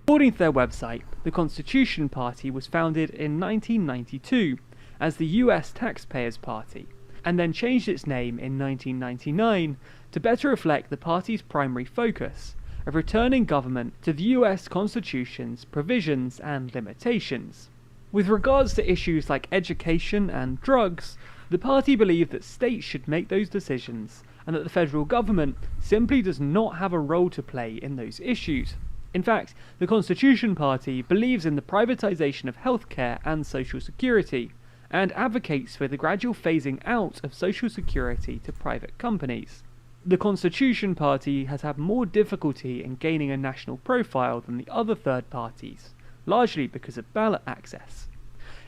According to their website, the Constitution Party was founded in 1992 as the US Taxpayers Party, and then changed its name in 1999 to better reflect the party's primary focus of returning government to the US Constitution's provisions and limitations. With regards to issues like education and drugs, the party believed that states should make those decisions, and that the federal government simply does not have a role to play in those issues. In fact, the Constitution Party believes in the privatization of healthcare and social security, and advocates for the gradual phasing out of social security to private companies. The Constitution Party has had more difficulty in gaining a national profile than the other third parties, largely because of ballot access.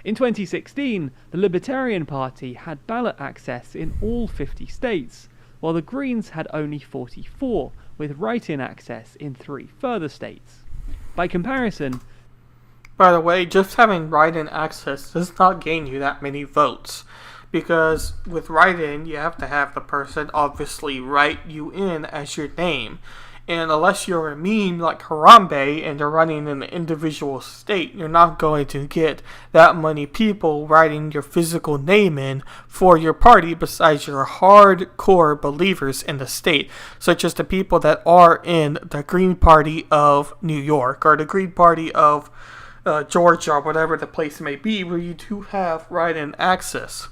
In 2016, the Libertarian Party had ballot access in all 50 states, while the Greens had only 44, with write-in access in 3 further states. By comparison, By the way, just having write-in access does not gain you that many votes, because with write-in, you have to have the person obviously write you in as your name. And unless you're a meme like Harambe and they're running in the individual state, you're not going to get that many people writing your physical name in for your party besides your hardcore believers in the state, such as the people that are in the Green Party of New York or the Green Party of Georgia or whatever the place may be, where you do have write-in access.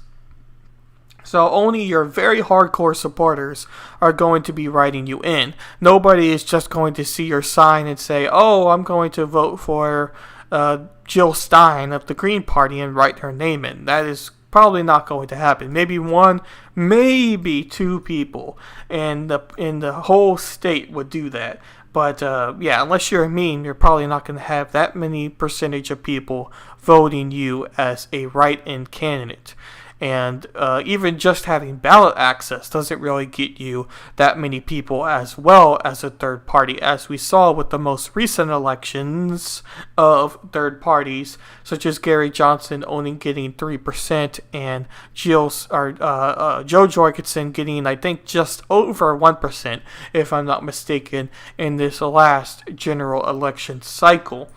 So only your very hardcore supporters are going to be writing you in. Nobody is just going to see your sign and say, oh, I'm going to vote for Jill Stein of the Green Party and write her name in. That is probably not going to happen. Maybe 1, maybe 2 people in the whole state would do that. But yeah, unless you're a meme, you're probably not going to have that many percentage of people voting you as a write-in candidate. And even just having ballot access doesn't really get you that many people as well as a third party, as we saw with the most recent elections of third parties, such as Gary Johnson only getting 3% and Jo Jorgensen getting, I think, just over 1%, if I'm not mistaken, in this last general election cycle.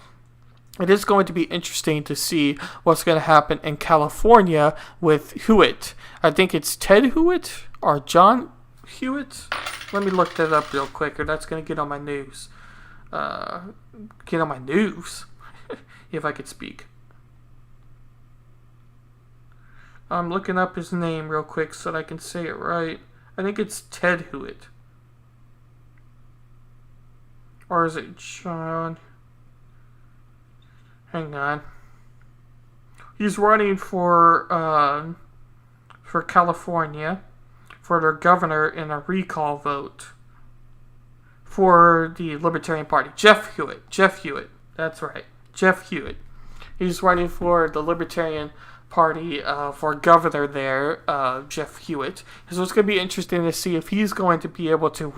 It is going to be interesting to see what's going to happen in California with Hewitt. I think it's Ted Hewitt or John Hewitt. Let me look that up real quick, or that's going to get on my news. If I could speak. I'm looking up his name real quick so that I can say it right. I think it's Ted Hewitt. Or is it John? Hang on. He's running for California for their governor in a recall vote for the Libertarian Party. Jeff Hewitt. That's right. Jeff Hewitt. He's running for the Libertarian Party for governor there, Jeff Hewitt. So it's going to be interesting to see if he's going to be able to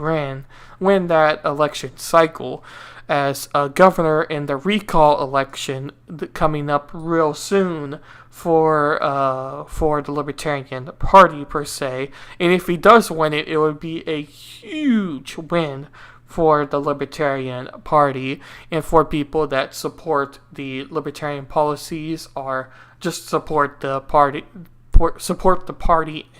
win that election cycle as a governor in the recall election coming up real soon for the Libertarian Party per se. And if he does win it, it would be a huge win for the Libertarian Party and for people that support the Libertarian policies or just support the party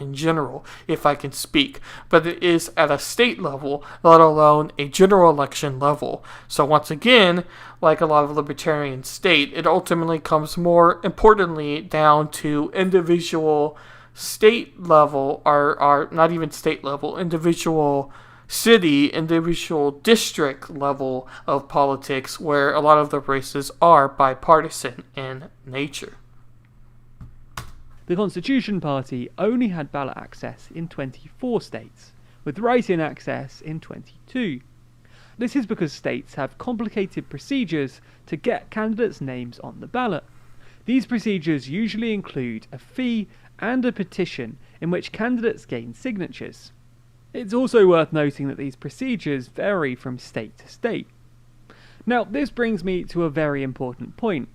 in general, if I can speak. But it is at a state level, let alone a general election level. So once again, like a lot of libertarian state, it ultimately comes more importantly down to individual state level, or not even state level, individual city, individual district level of politics, where a lot of the races are bipartisan in nature. The Constitution Party only had ballot access in 24 states, with write-in access in 22. This is because states have complicated procedures to get candidates' names on the ballot. These procedures usually include a fee and a petition in which candidates gain signatures. It's also worth noting that these procedures vary from state to state. Now, this brings me to a very important point.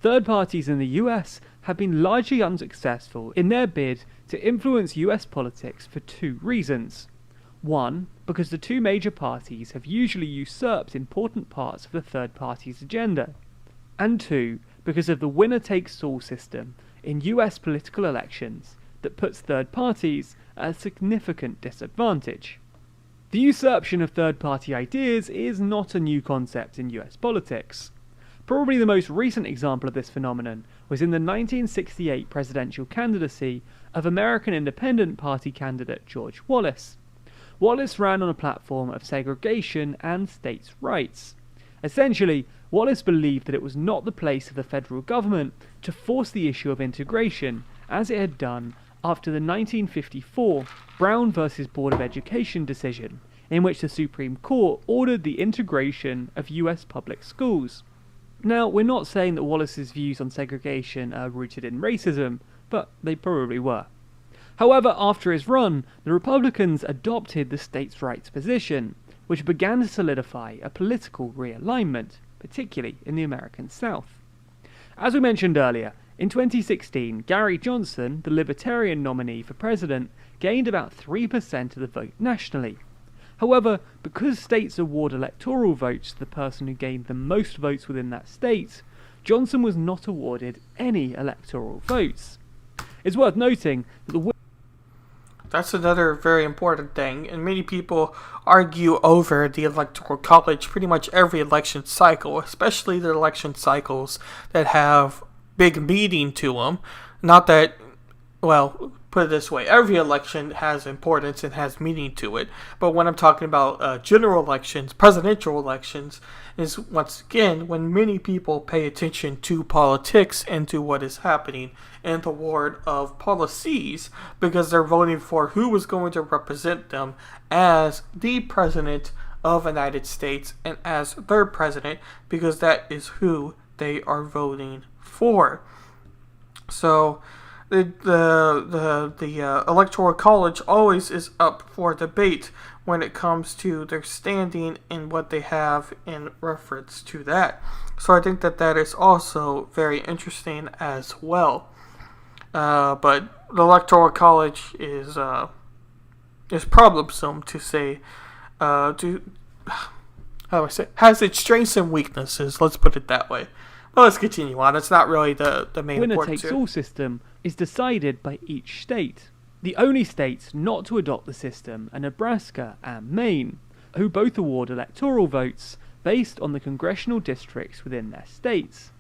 Third parties in the US have been largely unsuccessful in their bid to influence US politics for two reasons. One, because the two major parties have usually usurped important parts of the third party's agenda. And two, because of the winner-takes-all system in US political elections that puts third parties at a significant disadvantage. The usurpation of third-party ideas is not a new concept in US politics. Probably the most recent example of this phenomenon was in the 1968 presidential candidacy of American Independent Party candidate George Wallace. Wallace ran on a platform of segregation and states' rights. Essentially, Wallace believed that it was not the place of the federal government to force the issue of integration, as it had done after the 1954 Brown v. Board of Education decision, in which the Supreme Court ordered the integration of US public schools. Now, we're not saying that Wallace's views on segregation are rooted in racism, but they probably were. However, after his run, the Republicans adopted the states' rights position, which began to solidify a political realignment, particularly in the American South. As we mentioned earlier, in 2016, Gary Johnson, the Libertarian nominee for president, gained about 3% of the vote nationally. However, because states award electoral votes to the person who gained the most votes within that state, Johnson was not awarded any electoral votes. It's worth noting that the That's another very important thing, and many people argue over the Electoral College pretty much every election cycle, especially the election cycles that have big meaning to them. Not that, well, put it this way, every election has importance and has meaning to it, but when I'm talking about general elections, presidential elections, is once again when many people pay attention to politics and to what is happening in the world of policies, because they're voting for who is going to represent them as the president of the United States and as their president, because that is who they are voting for. So the Electoral College always is up for debate when it comes to their standing and what they have in reference to that. So I think that is also very interesting as well. But the Electoral College is problemsome, to say. How do I say? Has its strengths and weaknesses. Let's put it that way. Well, let's continue on. It's not really the main winner important takes all system is decided by each state. The only states not to adopt the system are Nebraska and Maine, who both award electoral votes based on the congressional districts within their states.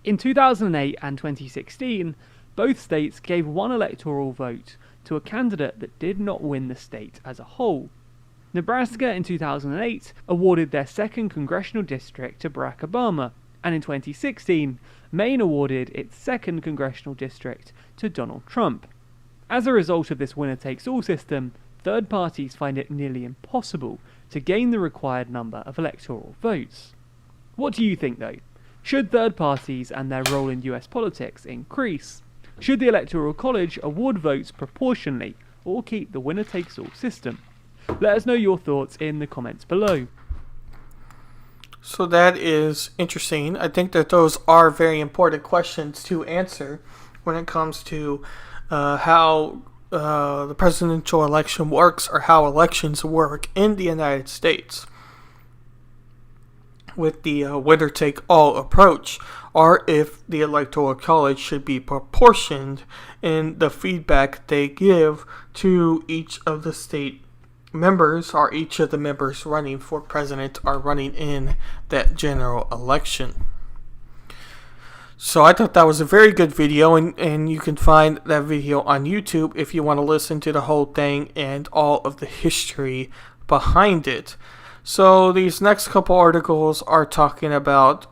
In 2008 and 2016, both states gave one electoral vote to a candidate that did not win the state as a whole. Nebraska in 2008 awarded their second congressional district to Barack Obama, and in 2016, Maine awarded its second congressional district to Donald Trump. As a result of this winner-takes-all system, third parties find it nearly impossible to gain the required number of electoral votes. What do you think, though? Should third parties and their role in US politics increase? Should the Electoral College award votes proportionally, or keep the winner-takes-all system? Let us know your thoughts in the comments below. So that is interesting. I think that those are very important questions to answer when it comes to how the presidential election works, or how elections work in the United States with the winner-take-all approach, or if the Electoral College should be proportioned in the feedback they give to each of the state members, or each of the members running for president are running in that general election. So I thought that was a very good video, and you can find that video on YouTube if you want to listen to the whole thing and all of the history behind it. So these next couple articles are talking about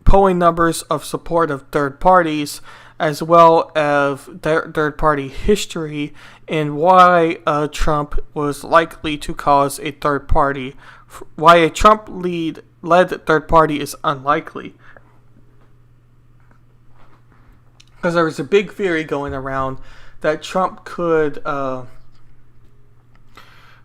polling numbers of support of third parties, as well as third party history, and why Trump was likely to cause a third party, why a Trump-led third party is unlikely. Because there was a big theory going around that Trump could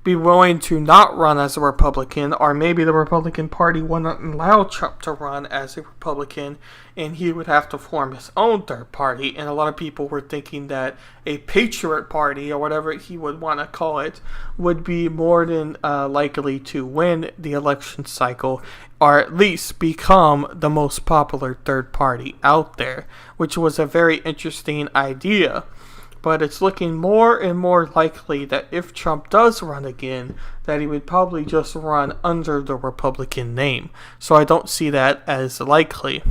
be willing to not run as a Republican, or maybe the Republican Party wouldn't allow Trump to run as a Republican, and he would have to form his own third party. And a lot of people were thinking that a Patriot Party, or whatever he would want to call it, would be more than likely to win the election cycle, or at least become the most popular third party out there, which was a very interesting idea. But it's looking more and more likely that if Trump does run again, that he would probably just run under the Republican name. So I don't see that as likely.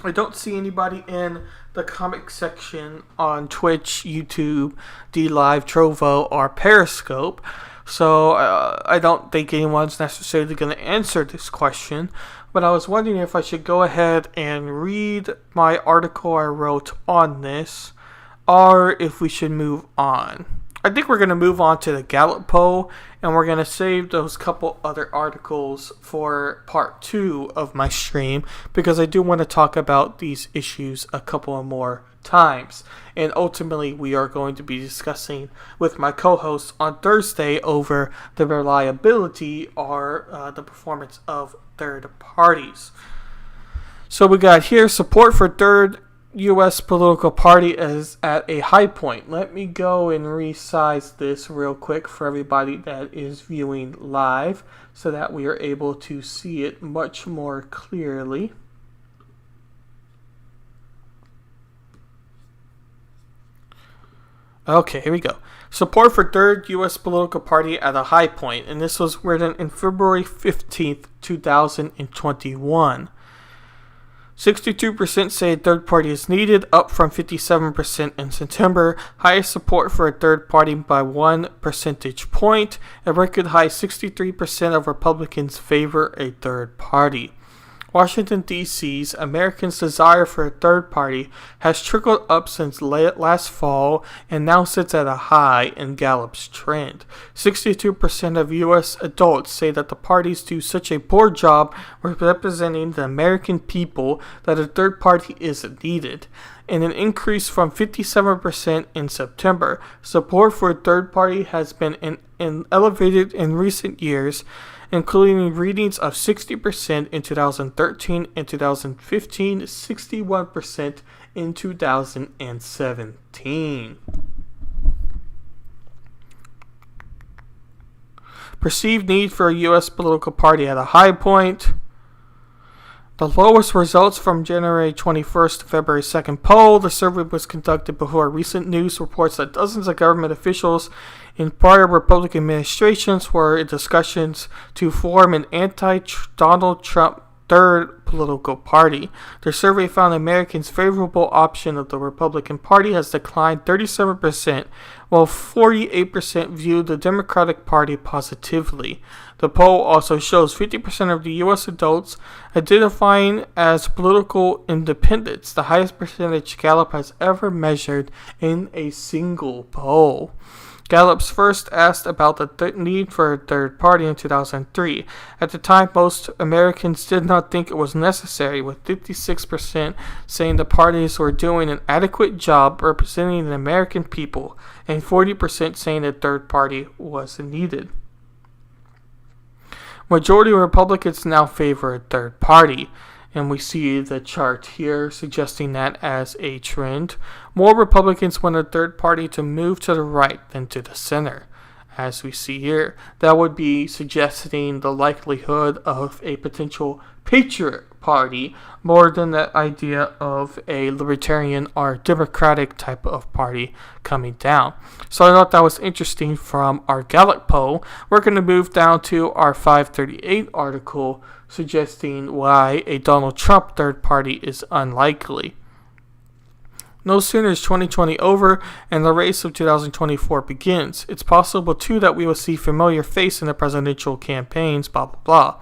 I don't see anybody in the comic section on Twitch, YouTube, DLive, Trovo, or Periscope. So I don't think anyone's necessarily going to answer this question. But I was wondering if I should go ahead and read my article I wrote on this, or if we should move on. I think we're going to move on to the Gallup poll, and we're going to save those couple other articles for part 2 of my stream, because I do want to talk about these issues a couple more times. And ultimately, we are going to be discussing with my co-hosts on Thursday over the reliability or the performance of third parties. So we got here, support for third U.S. political party is at a high point. Let me go and resize this real quick for everybody that is viewing live so that we are able to see it much more clearly. Okay, here we go. Support for third U.S. political party at a high point, and this was written in February 15th, 2021. 62% say a third party is needed, up from 57% in September. Highest support for a third party by 1 percentage point. A record high 63% of Republicans favor a third party. Washington, D.C.'s Americans' desire for a third party has trickled up since last fall and now sits at a high in Gallup's trend. 62% of U.S. adults say that the parties do such a poor job representing the American people that a third party is needed, and an increase from 57% in September. Support for a third party has been elevated in recent years, including readings of 60% in 2013 and 2015, 61% in 2017. Perceived need for a U.S. political party at a high point. The lowest results from January 21st to February 2nd poll. The survey was conducted before recent news reports that dozens of government officials in prior Republican administrations were in discussions to form an anti-Donald Trump third political party. The survey found Americans' favorable option of the Republican Party has declined 37%, while 48% viewed the Democratic Party positively. The poll also shows 50% of the U.S. adults identifying as political independents, the highest percentage Gallup has ever measured in a single poll. Gallup's first asked about the need for a third party in 2003. At the time, most Americans did not think it was necessary, with 56% saying the parties were doing an adequate job representing the American people, and 40% saying a third party was needed. Majority of Republicans now favor a third party, and we see the chart here suggesting that as a trend. More Republicans want a third party to move to the right than to the center, as we see here. That would be suggesting the likelihood of a potential Patriot Party more than the idea of a Libertarian or Democratic type of party coming down. So I thought that was interesting from our Gallup poll. We're going to move down to our 538 article suggesting why a Donald Trump third party is unlikely. No sooner is 2020 over and the race of 2024 begins. It's possible too that we will see familiar face in the presidential campaigns, blah blah blah.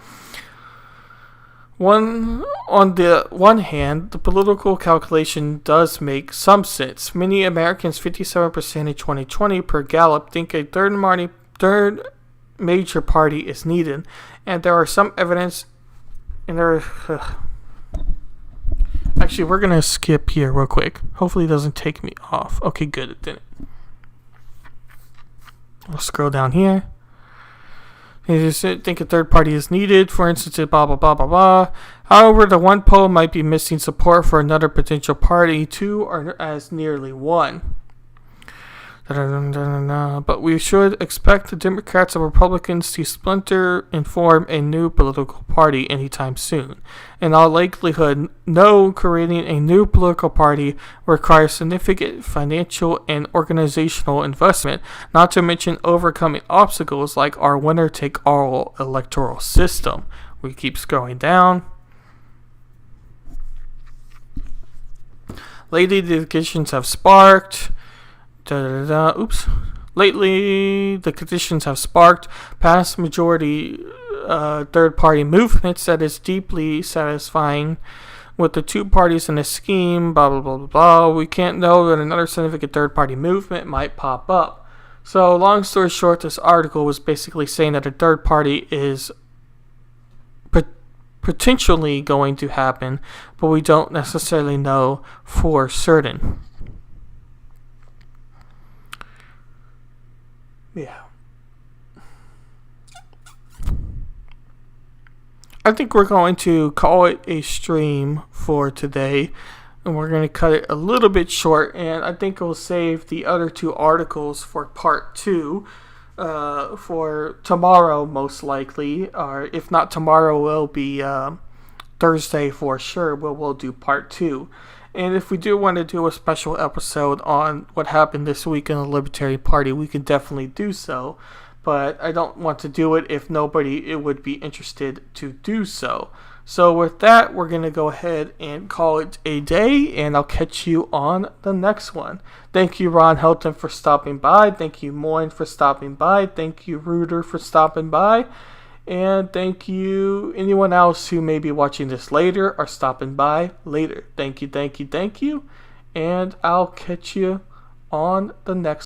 On the one hand, the political calculation does make some sense. Many Americans, 57% in 2020 per Gallup, think a third major party is needed, and there are some evidence. And actually, we're gonna skip here real quick. Hopefully, it doesn't take me off. Okay, good, it didn't. We'll scroll down here. You just think a third party is needed, for instance, blah, blah, blah, blah, blah. However, the one poll might be missing support for another potential party. Two are as nearly one. But we should expect the Democrats and Republicans to splinter and form a new political party anytime soon. In all likelihood, creating a new political party requires significant financial and organizational investment, not to mention overcoming obstacles like our winner-take-all electoral system. We keep scrolling down. Lately, the conditions have sparked. Lately, the conditions have sparked past majority third-party movements that is deeply satisfying with the two parties in a scheme, blah, blah, blah, blah, blah. We can't know that another significant third-party movement might pop up. So, long story short, this article was basically saying that a third party is potentially going to happen, but we don't necessarily know for certain. Yeah. I think we're going to call it a stream for today, and we're going to cut it a little bit short, and I think we'll save the other two articles for part 2 for tomorrow, most likely, or if not tomorrow, will be Thursday for sure, but we'll do part 2. And if we do want to do a special episode on what happened this week in the Libertarian Party, we can definitely do so. But I don't want to do it if nobody would be interested to do so. So with that, we're going to go ahead and call it a day, and I'll catch you on the next one. Thank you, Ron Helton, for stopping by. Thank you, Moyne, for stopping by. Thank you, Reuter, for stopping by. And thank you, anyone else who may be watching this later or stopping by later. Thank you, thank you, thank you. And I'll catch you on the next